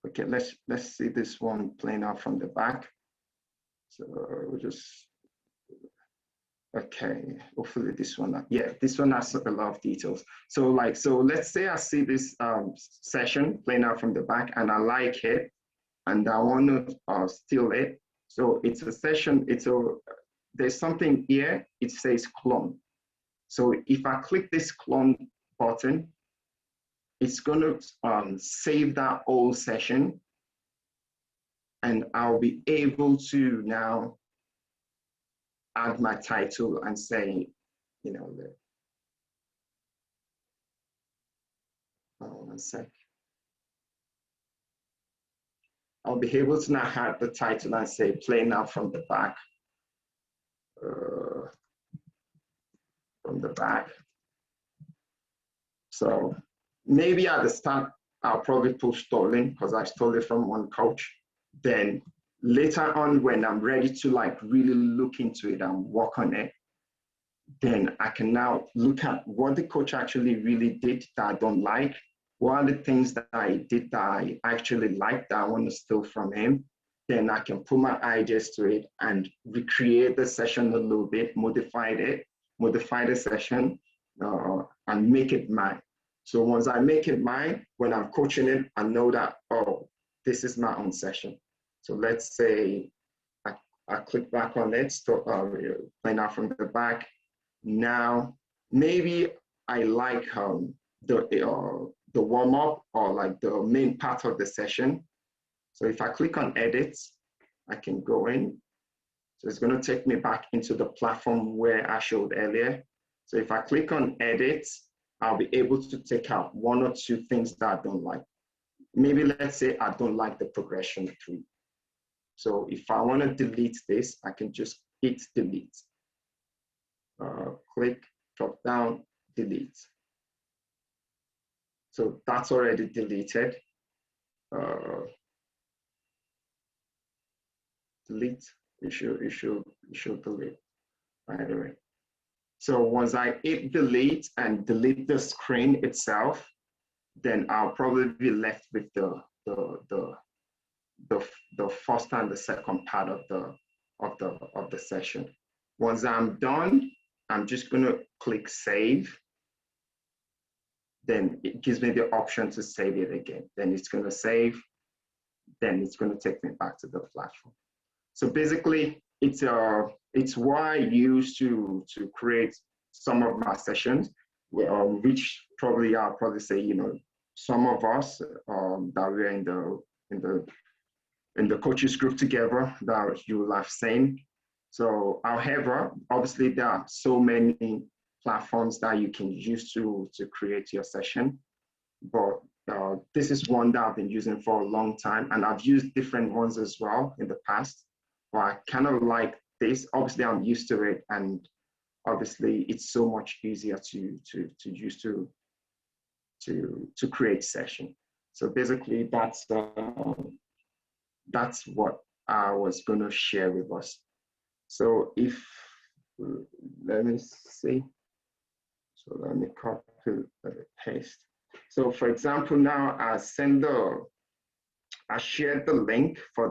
Okay, let's see this one playing out from the back. So we'll just. Okay, hopefully this one, yeah, this one has a lot of details. So let's say I see this session playing out from the back and I like it and I want to steal it. So it's a session, there's something here, it says clone. So if I click this clone button, it's going to save that old session, and I'll be able to now add my title and say, you know, one sec. I'll be able to now add the title and say, play now from the back. From the back. So maybe at the start, I'll probably put stolen because I stole it from one coach. Then later on, when I'm ready to like really look into it and work on it, then I can now look at what the coach actually really did that I don't like. What are the things that I did that I actually like that I want to steal from him? Then I can put my ideas to it and recreate the session a little bit, modify the session, and make it mine. So once I make it mine, when I'm coaching it, I know that, oh, this is my own session. So let's say I click back on it, play now from the back. Now, maybe I like the warm-up or like the main part of the session. So if I click on edit, I can go in. So it's going to take me back into the platform where I showed earlier. So if I click on edit, I'll be able to take out one or two things that I don't like. Maybe let's say I don't like the progression tree. So if I want to delete this, I can just hit delete. Click, drop down, delete. So that's already deleted. Delete, it should delete right away. So once I hit delete and delete the screen itself, then I'll probably be left with the first and the second part of the session. Once I'm done, I'm just gonna click save. Then it gives me the option to save it again. Then it's gonna save. Then it's gonna take me back to the platform. So basically, it's what I use to create some of my sessions, which probably I'll probably say, you know, some of us that we're in the coaches group together that you will have seen. So, however, obviously there are so many platforms that you can use to create your session, but this is one that I've been using for a long time, and I've used different ones as well in the past. But I kind of like this. Obviously, I'm used to it, and obviously, it's so much easier to use to create session. So basically, that's what I was going to share with us. So if let me see. So let me copy and paste. So for example, now I shared the link for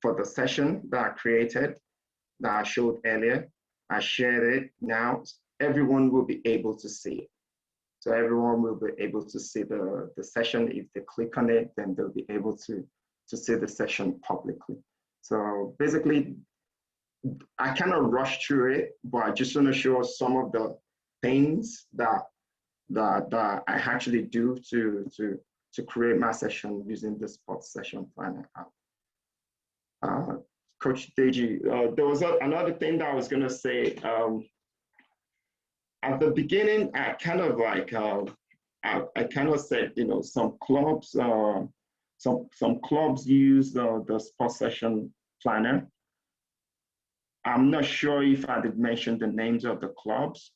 the session that I created, that I showed earlier. I shared it. Now everyone will be able to see it. So everyone will be able to see the session. If they click on it, then they'll be able to see the session publicly. So basically, I kind of rushed through it, but I just want to show some of the things that I actually do to create my session using the sports session planner app. Coach Deji, there was another thing that I was going to say. At the beginning, I kind of like I kind of said, you know, some clubs use the sports session planner. I'm not sure if I did mention the names of the clubs.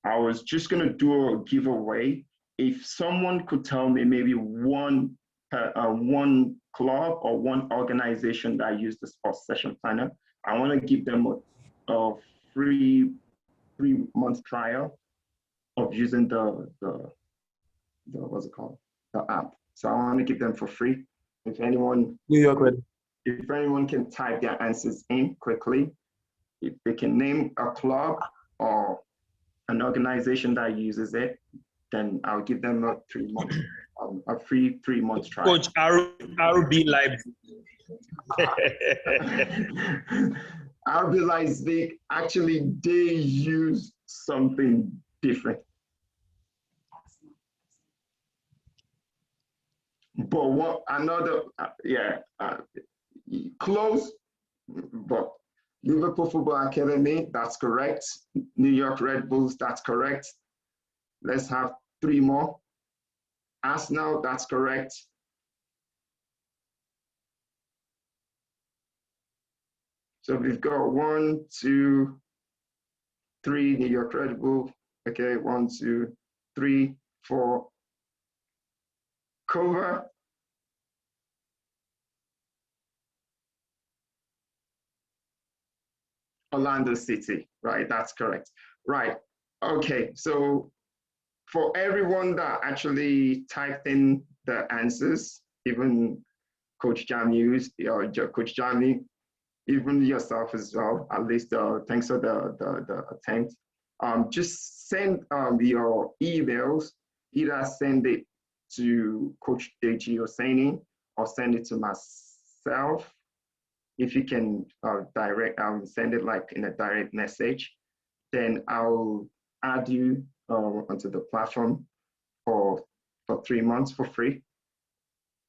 I was just going to do a giveaway. If someone could tell me maybe one club or one organization that use the sports session planner, I want to give them a free 3-month trial of using the what's it called, the app. So I want to give them for free. If anyone can type their answers in quickly, if they can name a club or an organization that uses it, then I'll give them a 3-month, a free 3-month trial. Coach RB Live. RB Live, actually, they use something different. But what another, close, but Liverpool Football Academy, that's correct. New York Red Bulls, that's correct. Let's have 3 more. Arsenal, that's correct. So we've got 1, 2, 3, New York Red Bull. Okay, 1, 2, 3, 4. Cover. Orlando City, right? That's correct. Right. Okay, so for everyone that actually typed in the answers, even Coach Jamus or Coach Jami, even yourself as well, at least thanks for the attempt. Just send your emails, either send it to Coach Deji Oseni or send it to myself. If you can send it like in a direct message, then I'll add you onto the platform for 3 months for free.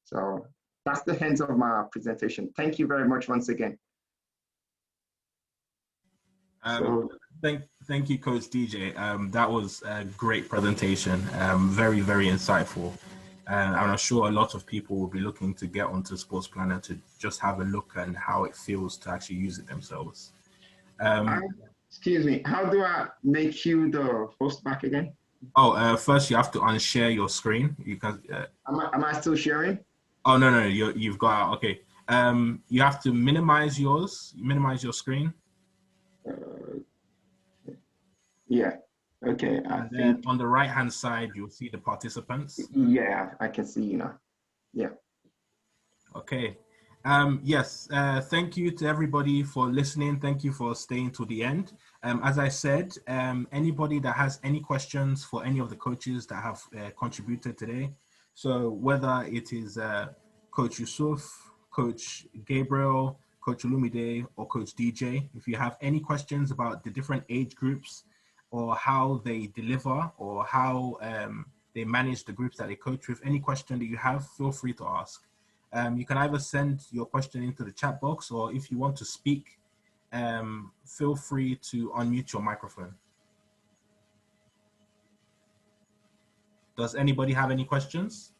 So that's the end of my presentation. Thank you very much once again. Thank you, Coach DJ. That was a great presentation. Very, very insightful. And I'm sure a lot of people will be looking to get onto Sports Planner to just have a look at how it feels to actually use it themselves. Excuse me, how do I make you the host back again? Oh, first you have to unshare your screen. You can. Am I still sharing? Oh no, you've got out. Okay. You have to minimize yours. Minimize your screen. Yeah. Okay. And then on the right-hand side, you'll see the participants. Yeah, I can see you now. Yeah. Okay. Yes. Thank you to everybody for listening. Thank you for staying to the end. As I said, anybody that has any questions for any of the coaches that have contributed today, so whether it is Coach Yussuf, Coach Gabriel, Coach Olumide, or Coach DJ, if you have any questions about the different age groups or how they deliver or how they manage the groups that they coach with, any question that you have, feel free to ask. You can either send your question into the chat box, or if you want to speak, feel free to unmute your microphone. Does anybody have any questions?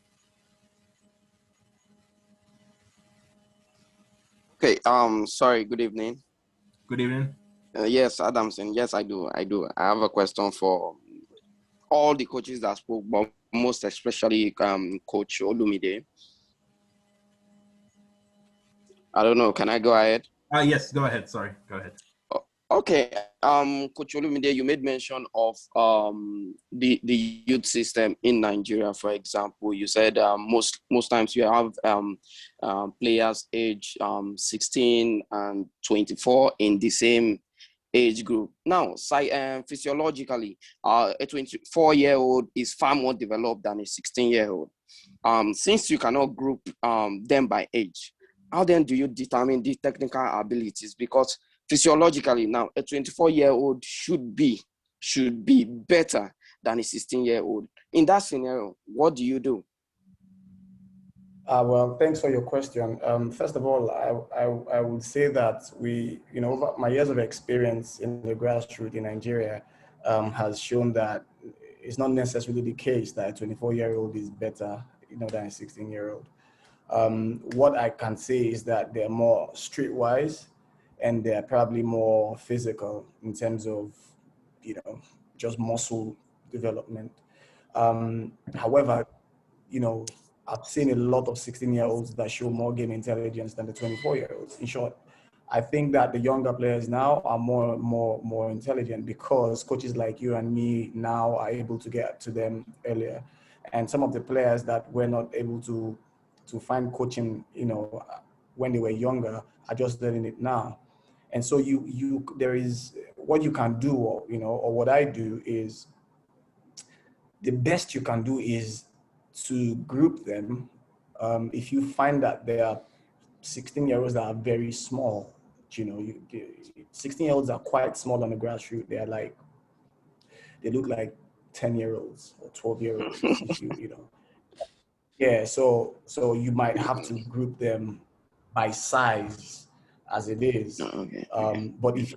Okay, sorry, good evening. Good evening. Yes, Adamson, yes, I do. I have a question for all the coaches that spoke, but most especially Coach Olumide. I don't know, can I go ahead? Yes, go ahead, sorry, go ahead. Okay, Coach Olumide, you made mention of the youth system in Nigeria, for example. You said most times you have players age 16 and 24 in the same age group. Now, physiologically, a 24-year-old is far more developed than a 16-year-old. Since you cannot group them by age, how then do you determine the technical abilities? Because physiologically now, a 24-year-old should be better than a 16-year-old. In that scenario, what do you do? Well, thanks for your question. First of all, I would say that over my years of experience in the grassroots in Nigeria has shown that it's not necessarily the case that a 24-year-old is better, than a 16-year-old. What I can say is that they're more streetwise and they're probably more physical in terms of, just muscle development. However, I've seen a lot of 16-year-olds that show more game intelligence than the 24-year-olds. In short, I think that the younger players now are more intelligent because coaches like you and me now are able to get to them earlier. And some of the players that were not able to find coaching, when they were younger are just learning it now. And so there is what you can do, or what I do is the best you can do is to group them. If you find that there are 16-year-olds that are very small, 16-year-olds are quite small on the grassroots. They look like 10-year-olds or 12-year-olds. Yeah, so you might have to group them by size as it is. Okay. But if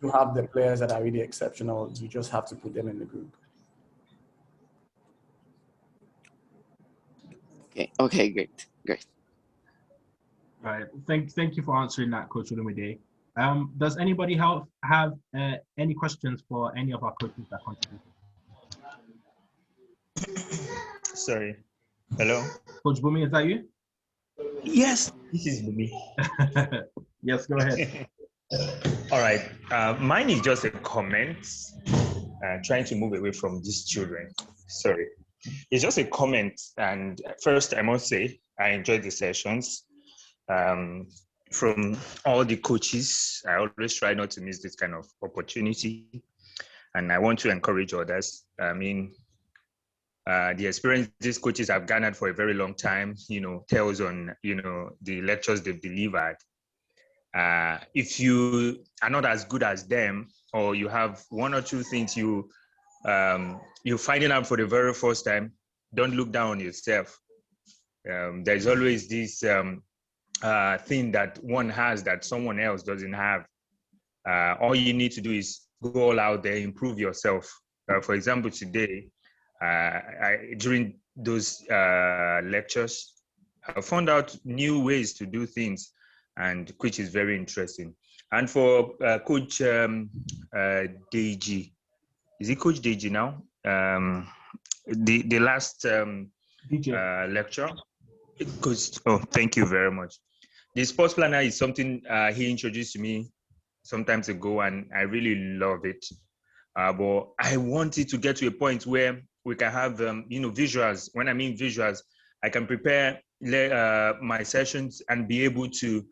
you have the players that are really exceptional, you just have to put them in the group. Okay, great. All right. Thank you for answering that, Coach Olumide. Does anybody have any questions for any of our coaches that contributed? Sorry. Hello? Coach Bumi, is that you? Yes, this is Bumi. Yes, go ahead. All right. Mine is just a comment, trying to move away from these children. Sorry. It's just a comment. And first, I must say, I enjoyed the sessions. From all the coaches, I always try not to miss this kind of opportunity. And I want to encourage others. I mean, the experience these coaches have garnered for a very long time, tells on, the lectures they've delivered. If you are not as good as them, or you have one or two things you're finding out for the very first time, don't look down on yourself. There's always this thing that one has that someone else doesn't have. All you need to do is go all out there, improve yourself. For example, today, during those lectures, I found out new ways to do things, and which is very interesting. And for Coach Deji, is it Coach Deji now? The last lecture, thank you very much. The sports planner is something he introduced to me some time ago, and I really love it. But I wanted to get to a point where we can have, visuals. When I mean visuals, I can prepare my sessions and be able to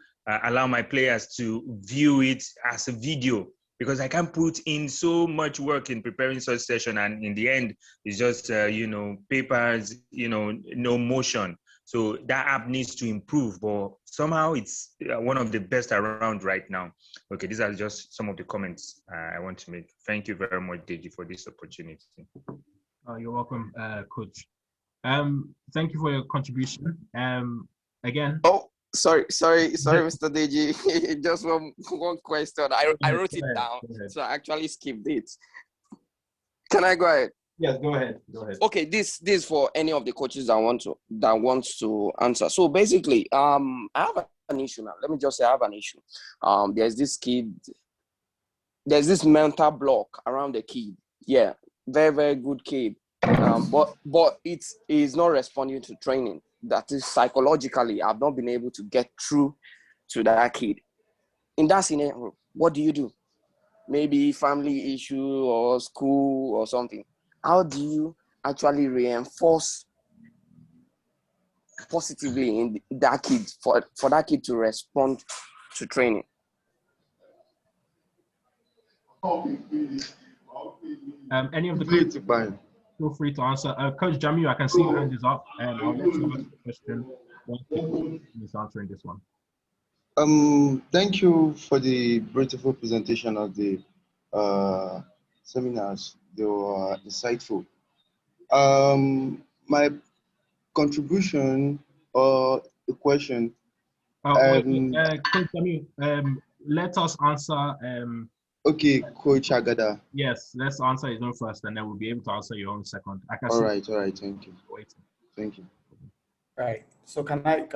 allow my players to view it as a video, because I can put in so much work in preparing such session, and in the end, it's just, papers, no motion. So that app needs to improve, but somehow it's one of the best around right now. Okay, these are just some of the comments I want to make. Thank you very much, Deji, for this opportunity. Oh, you're welcome, Coach. Thank you for your contribution. Again. Oh, sorry, Mr. Deji. Just one question. I wrote it down, so I actually skipped it. Can I go ahead? Yes, go ahead. Okay, this is for any of the coaches that wants to answer. So basically, I have an issue now. Let me just say I have an issue. There's this kid. There's this mental block around the kid. Yeah, very, very good kid. But it is not responding to training. That is psychologically, I've not been able to get through to that kid. In that scenario, what do you do? Maybe family issue or school or something. How do you actually reinforce positively in that kid for that kid to respond to training? Any of the coaches, feel free to answer. Coach Jamiu, I can see your hand is up, and I'll let you ask the question once he's answering this one. Thank you for the beautiful presentation of the seminars. They were insightful. My contribution or the question. Coach Jamiu, let us answer. Okay, Coach Agada. Yes, let's answer his own first, and then we'll be able to answer your own second. All right, thank you. Thank you. Right. So can I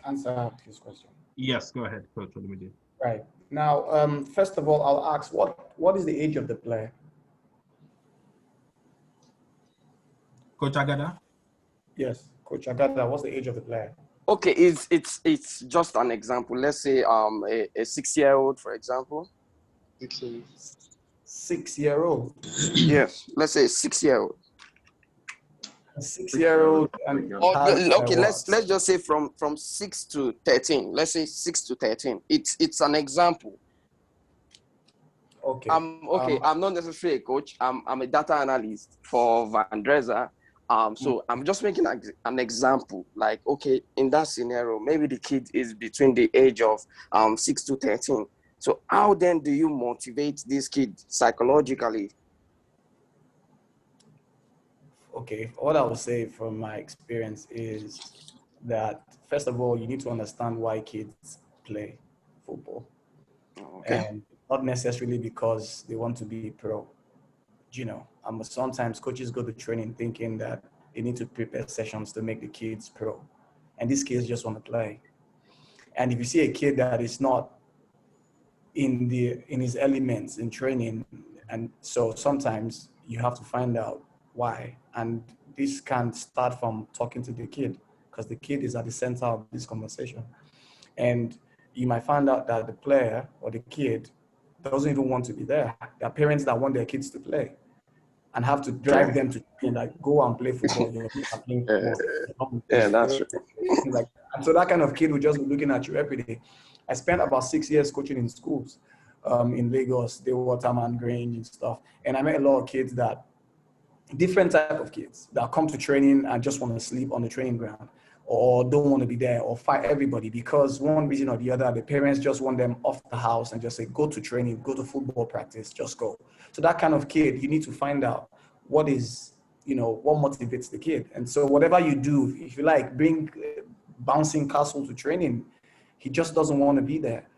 answer his question? Yes, go ahead, Coach Olumide. Right. Now, first of all, I'll ask what is the age of the player? Coach Agada? Yes, Coach Agada, what's the age of the player? Okay, it's just an example. Let's say a 6-year-old, for example. 6-year-old. Yes, let's say 6-year-old. 6-year-old. Okay, let's just say from 6 to 13. Let's say 6 to 13. It's an example. Okay. I'm not necessarily a coach. I'm a data analyst for Van Dresa. So I'm just making an example. Like, okay, in that scenario, maybe the kid is between the age of 6 to 13. So how then do you motivate this kid psychologically? okay, what I would say from my experience is that, first of all, you need to understand why kids play football. Okay. And not necessarily because they want to be pro. You know, sometimes coaches go to training thinking that they need to prepare sessions to make the kids pro. And these kids just want to play. And if you see a kid that is not in his elements in training, and so sometimes you have to find out why. And this can start from talking to the kid, because the kid is at the center of this conversation. And you might find out that the player or the kid doesn't even want to be there. There are parents that want their kids to play and have to drive them to train, like, go and play football. You're playing football. Yeah, that's true. Like, and so that kind of kid will just be looking at you every day. I spent about 6 years coaching in schools in Lagos, the Waterman Grange and stuff. And I met a lot of kids that, different type of kids that come to training and just want to sleep on the training ground, or don't want to be there, or fight everybody because one reason or the other, the parents just want them off the house and just say, go to training, go to football practice, just go. So that kind of kid, you need to find out what is, what motivates the kid. And so whatever you do, if you like, bring bouncing castle to training, he just doesn't want to be there,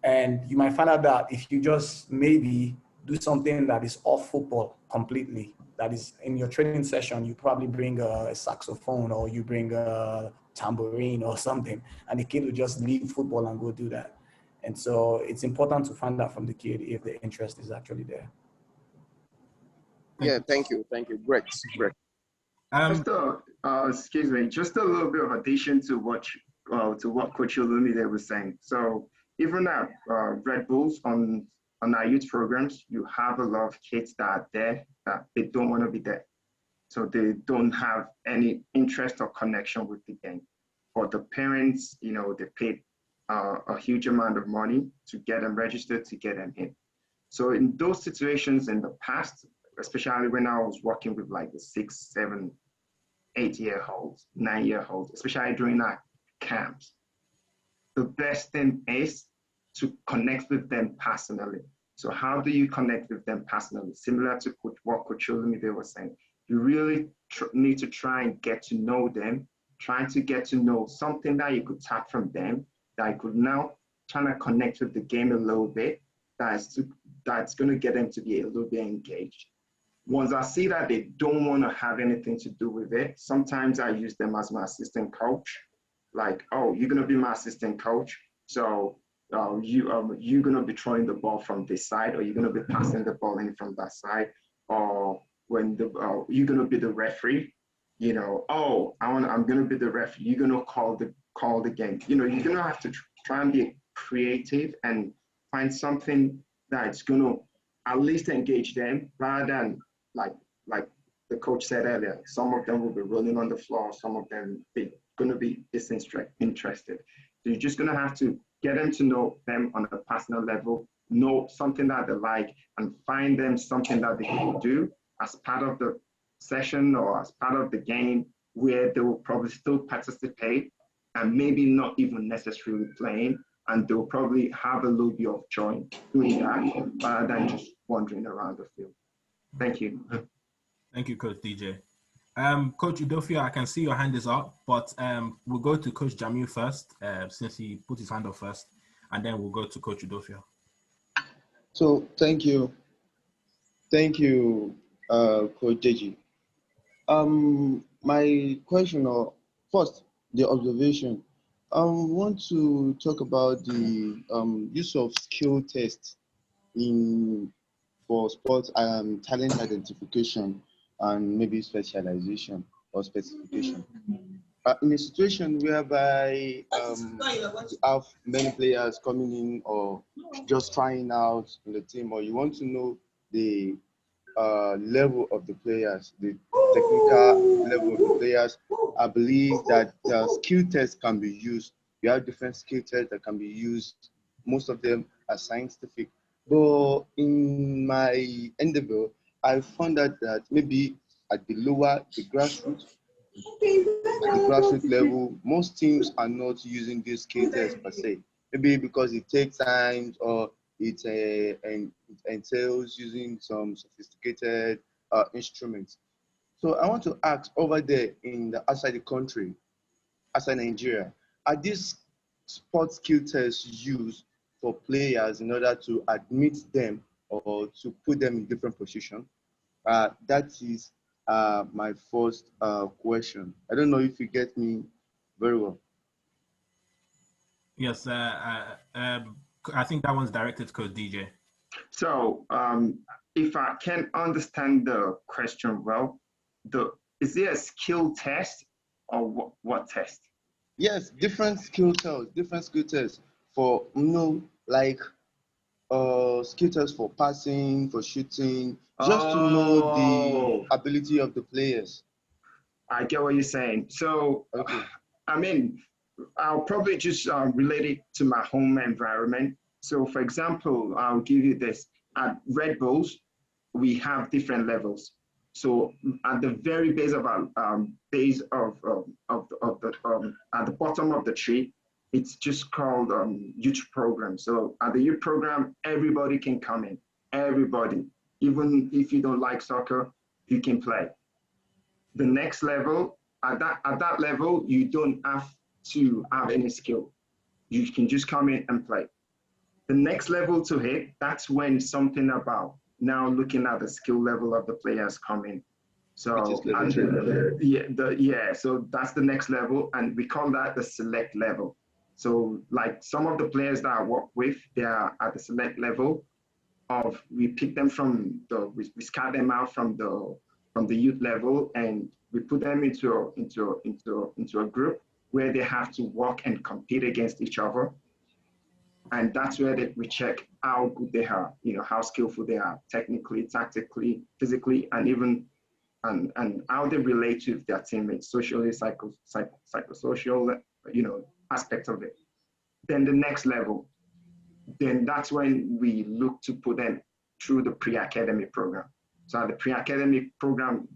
and you might find out that if you just maybe do something that is off football completely, that is in your training session, you probably bring a saxophone or you bring a tambourine or something, and the kid will just leave football and go do that. And so it's important to find out from the kid if the interest is actually there. Thank you. Great. Excuse me, just a little bit of addition to what Coach Olumide was saying. So even at Red Bulls on our youth programs, you have a lot of kids that are there that they don't want to be there. So they don't have any interest or connection with the game. But the parents, they paid a huge amount of money to get them registered, to get them in. So in those situations in the past, especially when I was working with like the 6, 7, 8-year-olds, 9-year-olds, especially during our camps, the best thing is to connect with them personally. So how do you connect with them personally? Similar to what Coach Olumide was saying, you really need to try and get to know them, trying to get to know something that you could tap from them, that you could now try to connect with the game a little bit, that's going to get them to be a little bit engaged. Once I see that they don't want to have anything to do with it, sometimes I use them as my assistant coach. Like, oh, you're going to be my assistant coach. So you're going to be throwing the ball from this side, or you're going to be passing the ball in from that side. Or when you're going to be the referee, I'm going to be the referee. You're going to call the game. You're going to have to try and be creative and find something that's going to at least engage them, rather than like the coach said earlier, some of them will be rolling on the floor, some of them they're going to be disinterested. So you're just going to have to get them to know them on a personal level, know something that they like, and find them something that they can do as part of the session or as part of the game, where they will probably still participate and maybe not even necessarily playing, and they'll probably have a little bit of joy doing that rather than just wandering around the field. Thank you. Thank you, Coach DJ. Coach Udofia, I can see your hand is up, but we'll go to Coach Jamil first, since he put his hand up first, and then we'll go to Coach Udofia. So thank you, Coach Deji. My question, or first, the observation. I want to talk about the use of skill tests for sports talent identification and maybe specialization or specification. In a situation whereby you have many players coming in or just trying out in the team, or you want to know the level of the players, the technical level of the players, I believe that skill tests can be used. You have different skill tests that can be used. Most of them are scientific. But in my endeavor, I found out that maybe at the grassroots level, most teams are not using these skill tests per se. Maybe because it takes time, or it entails using some sophisticated instruments. So I want to ask, over there in the outside the country, outside Nigeria, are these sports skill tests used for players in order to admit them or to put them in different positions? That is my first question. I don't know if you get me very well. Yes, I think that one's directed to Coach DJ. So if I can understand the question well, is there a skill test or what test? Yes, different skill tests for, like skill tests for passing, for shooting, just to know the ability of the players. I get what you're saying. So, okay. I mean, I'll probably just relate it to my home environment. So, for example, I'll give you this. At Red Bulls, we have different levels. So, at the very base of our base of the at the bottom of the tree, it's just called youth program. So, at the youth program, everybody can come in. Everybody, even if you don't like soccer, you can play. The next level, at that level, you don't have to have any skill. You can just come in and play. The next level to hit, that's when something about now looking at the skill level of the players come in. So so that's the next level, and we call that the select level. So like some of the players that I work with, they are at the select level of, we pick them from we scout them out from the youth level, and we put them into a group where they have to work and compete against each other. And that's where we check how good they are, how skillful they are, technically, tactically, physically, and even and how they relate with their teammates, socially, psychosocial, aspect of it. Then the next level, then that's when we look to put them through the pre-academy program. So at the pre-academy program,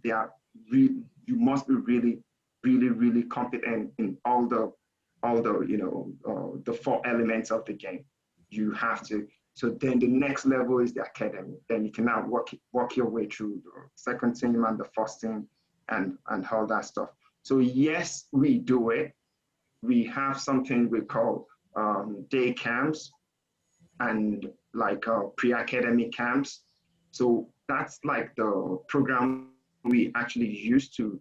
you must be really, really, really competent in all the the 4 elements of the game. You have to. So then the next level is the academy. Then you can now work your way through the second team and the first team and all that stuff. So yes, we do it. We have something we call day camps and like pre-academy camps. So that's like the program we actually use to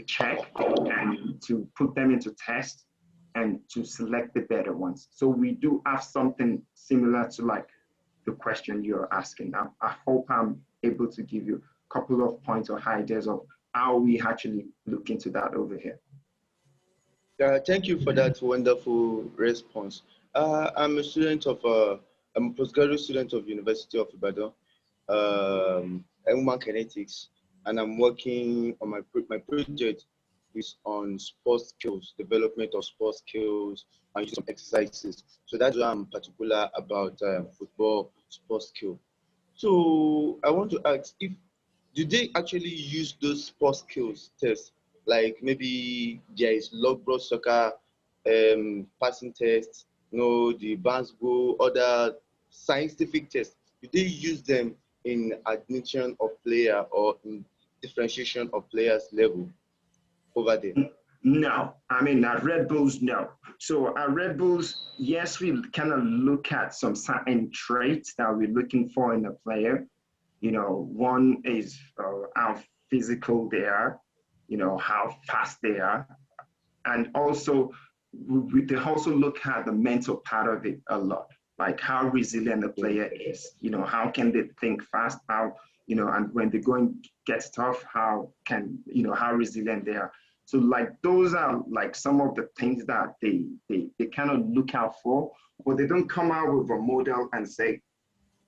check and to put them into tests and to select the better ones. So we do have something similar to like the question you're asking. I hope I'm able to give you a couple of points or ideas of how we actually look into that over here. Thank you for that wonderful response. I'm a student of, I'm a postgraduate student of University of Ibadan, human kinetics, and I'm working on my project is on sports skills, development of sports skills, and some exercises. So that's why I'm particular about football sports skill. So I want to ask, do they actually use those sports skills tests? Like maybe there is log soccer, passing tests, the Bansgo, other scientific tests. Do they use them in admission of player or in differentiation of players level over there? No, I mean at Red Bulls, no. So at Red Bulls, yes, we kind of look at some certain traits that we're looking for in a player. One is how physical they are, how fast they are, and also they also look at the mental part of it a lot, like how resilient the player is. How can they think fast? How and when they're going gets tough, how resilient they are. So like those are like some of the things that they kind of look out for, but they don't come out with a model and say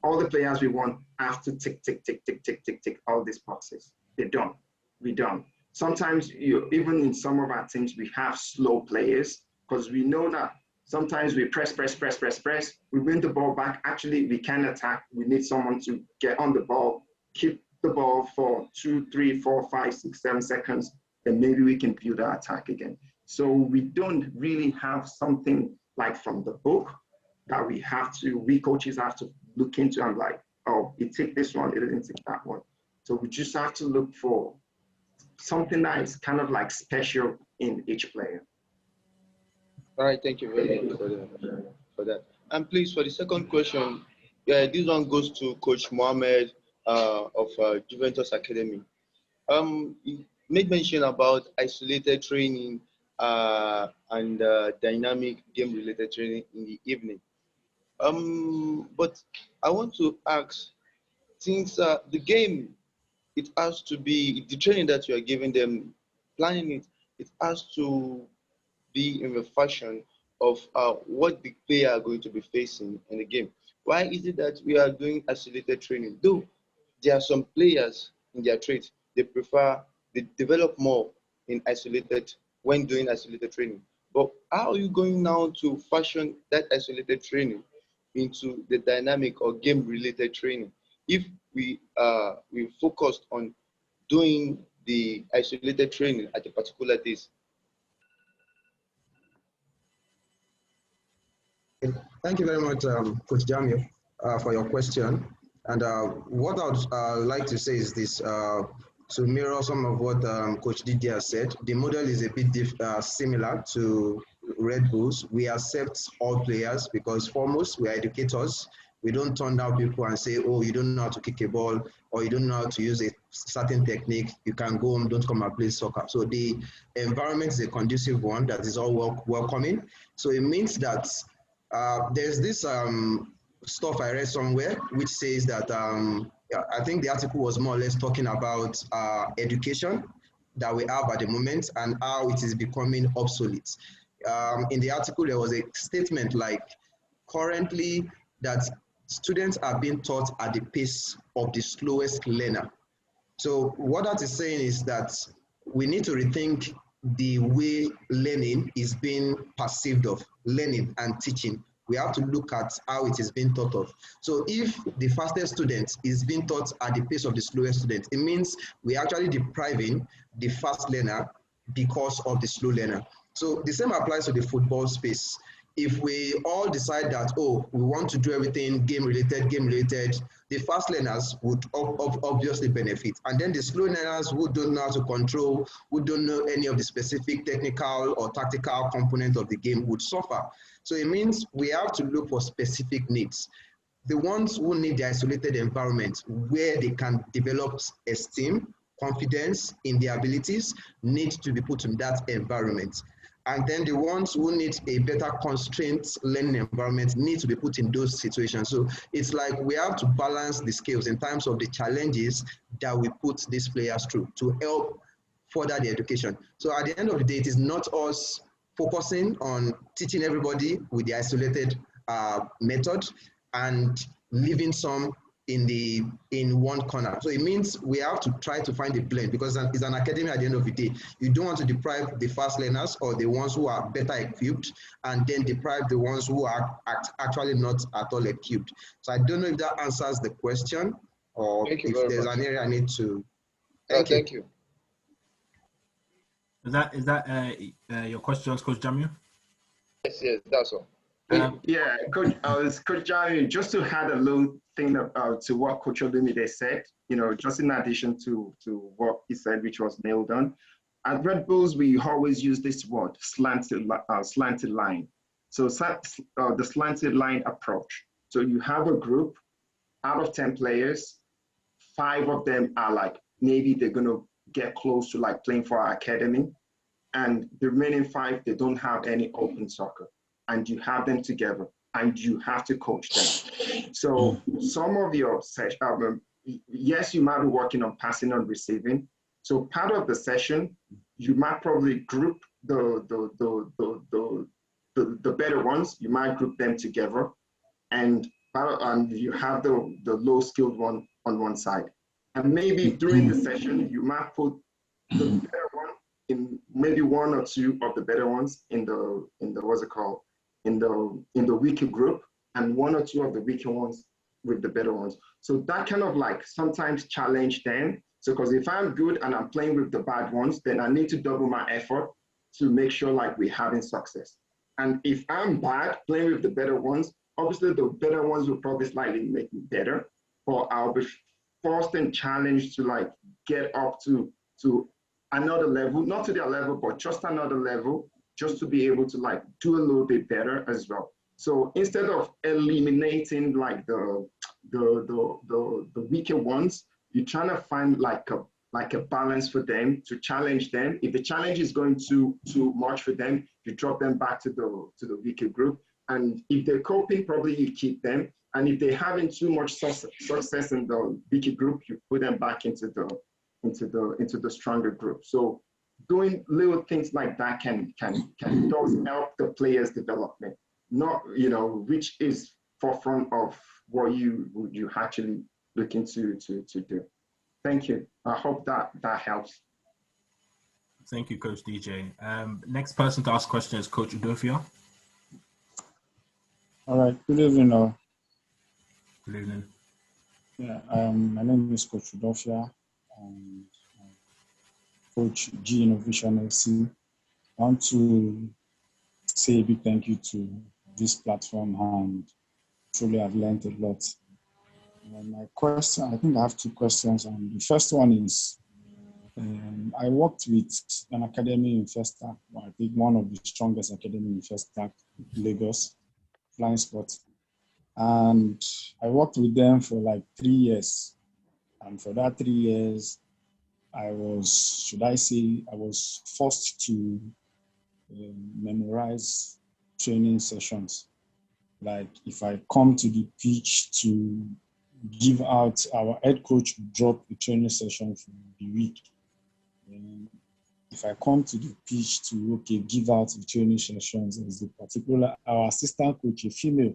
all the players we want have to tick all these boxes. They don't. We don't. Sometimes even in some of our teams we have slow players because we know that sometimes we press, we win the ball back. Actually, we can attack. We need someone to get on the ball, keep the ball for 2, 3, 4, 5, 6, 7 seconds, then maybe we can build our attack again. So we don't really have something like from the book that we coaches have to look into and like, oh, it took this one, it didn't take that one. So we just have to look for something that is kind of like special in each player. All right, thank you very much for that. And please, for the second question, this one goes to Coach Mohammed of Juventus Academy. You made mention about isolated training and dynamic game-related training in the evening. But I want to ask, since the game, it has to be, the training that you are giving them, planning it, it has to be in the fashion of what the player are going to be facing in the game. Why is it that we are doing isolated training? Though there are some players in their trade, they develop more in isolated, when doing isolated training. But how are you going now to fashion that isolated training into the dynamic or game-related training if we focused on doing the isolated training at a particular days? Thank you very much, Coach Jamil, for your question. And what I would like to say is this, to mirror some of what Coach Didier said. The model is a bit similar to Red Bulls. We accept all players because foremost, we are educators. We don't turn down people and say, oh, you don't know how to kick a ball, or you don't know how to use a certain technique. You can go home, don't come and play soccer. So the environment is a conducive one that is all welcoming. So it means that there's this stuff I read somewhere which says that I think the article was more or less talking about education that we have at the moment and how it is becoming obsolete. In the article, there was a statement like, currently that students are being taught at the pace of the slowest learner. So what that is saying is that we need to rethink the way learning is being perceived of, learning and teaching. We have to look at how it is being thought of. So if the fastest student is being taught at the pace of the slowest student, it means we're actually depriving the fast learner because of the slow learner. So the same applies to the football space. If we all decide that, oh, we want to do everything game-related, the fast learners would obviously benefit. And then the slow learners who don't know how to control, who don't know any of the specific technical or tactical component of the game would suffer. So it means we have to look for specific needs. The ones who need the isolated environment where they can develop esteem, confidence in their abilities need to be put in that environment. And then the ones who need a better constrained learning environment need to be put in those situations. So it's like we have to balance the scales in terms of the challenges that we put these players through to help further their education. So at the end of the day, it is not us focusing on teaching everybody with the isolated method and leaving some in one corner. So it means we have to try to find a blend, because it's an academy at the end of the day. You don't want to deprive the fast learners or the ones who are better equipped and then deprive the ones who are actually not at all equipped. So I don't know if that answers the question or if there's an area I need to. Thank you. Is that your questions, Coach Jamil? Yes, that's all. Yeah, Coach Jamil, just to add a little thing to what Coach Olumide said, just in addition to what he said, which was nailed on. At Red Bulls, we always use this word, slanted line. So the slanted line approach. So you have a group, out of 10 players, 5 of them are like, maybe they're going to get close to like playing for our academy. And the remaining 5, they don't have any open soccer. And you have them together and you have to coach them. So some of your session, yes, you might be working on passing and receiving. So part of the session, you might probably group the better ones, you might group them together, and you have the low skilled one on one side. And maybe during the session, you might put the better one in, maybe 1 or 2 of the better ones in the what's it called? In the weaker group, and 1 or 2 of the weaker ones with the better ones. So that kind of like sometimes challenge them. So because if I'm good and I'm playing with the bad ones, then I need to double my effort to make sure like we're having success. And if I'm bad playing with the better ones, obviously the better ones will probably slightly make me better, but I'll be forced and challenged to like get up to another level, not to their level, but just another level, just to be able to like do a little bit better as well. So instead of eliminating like the weaker ones, you're trying to find like a balance for them to challenge them. If the challenge is going too much for them, you drop them back to the weaker group. And if they're coping, probably you keep them. And if they're having too much success in the weaker group, you put them back into the stronger group. So doing little things like that does help the players' development. Not, which is forefront of what you actually looking to do. Thank you. I hope that helps. Thank you, Coach DJ. Next person to ask questions is Coach Udofia. All right. Good evening, all. Good evening. Yeah, my name is Coach Udofia, and Coach G Innovation FC. I want to say a big thank you to this platform, and truly I've learned a lot. My question, I think I have two questions, and the first one is, I worked with an academy in Festac, I think one of the strongest academy in Festac, Lagos, Flying Sports. And I worked with them for like 3 years. And for that 3 years, I was forced to memorize training sessions. Like if I come to the pitch to give out, our head coach would drop the training session for the week. And if I come to the pitch to give out the training sessions, as a particular, our assistant coach, a female,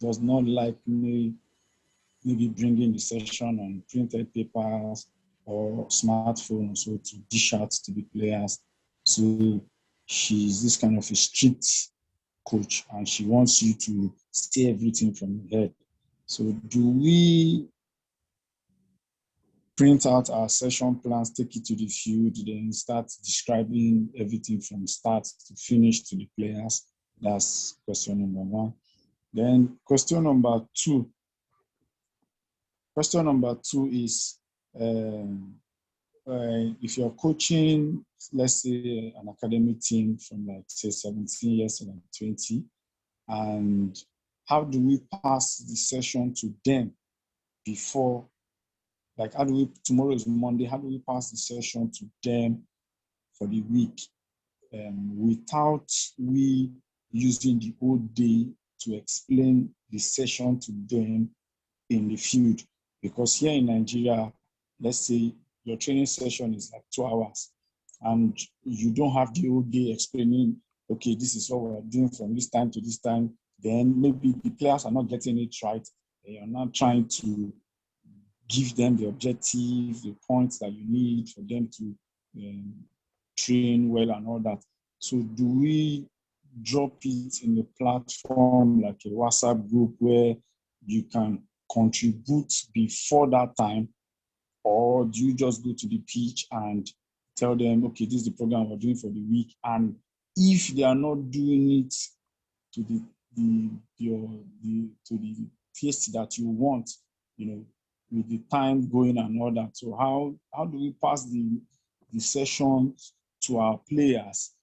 does not like me maybe bringing the session on printed papers or smartphones, so to dish out to the players. So she's this kind of a strict coach, and she wants you to say everything from your head. So do we print out our session plans, take it to the field, then start describing everything from start to finish to the players? That's question number one. Then question number two is, if you're coaching, let's say an academic team from like say 17 years to like 20, and how do we pass the session to them before, like tomorrow is Monday, how do we pass the session to them for the week without we using the whole day to explain the session to them in the field? Because here in Nigeria, let's say your training session is like 2 hours, and you don't have the whole day explaining, okay, this is what we're doing from this time to this time. Then maybe the players are not getting it right. They are not trying to give them the objective, the points that you need for them to train well and all that. So do we drop it in the platform like a WhatsApp group where you can contribute before that time, or do you just go to the pitch and tell them, okay, this is the program we're doing for the week, and if they are not doing it to the taste that you want, with the time going and all that? So how do we pass the session to our players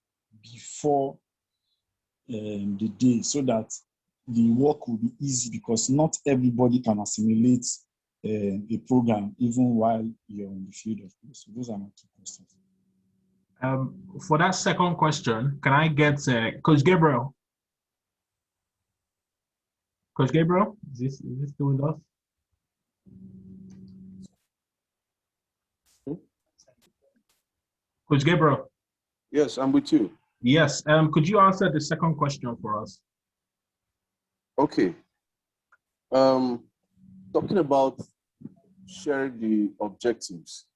before the day, so that the work will be easy, because not everybody can assimilate a program even while you're in the field of play? So those are my two questions. For that second question, can I get Coach Gabriel? Coach Gabriel, is this still with us? Coach Gabriel. Yes, I'm with you. Yes. Could you answer the second question for us? Okay. Talking about sharing the objectives,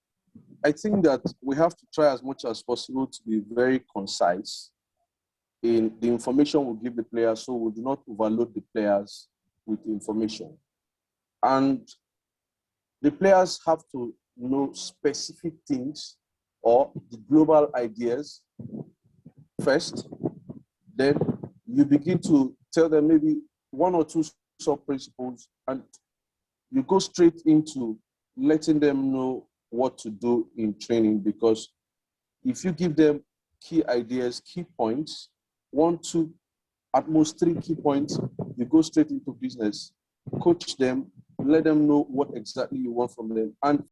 I think that we have to try as much as possible to be very concise in the information we give the players, so we do not overload the players with information. And the players have to know specific things or the global ideas first. Then you begin to tell them maybe one or two sub-principles, and you go straight into letting them know what to do in training, because if you give them key ideas, key points, 1, 2, at most 3 key points, you go straight into business. Coach them, let them know what exactly you want from them. And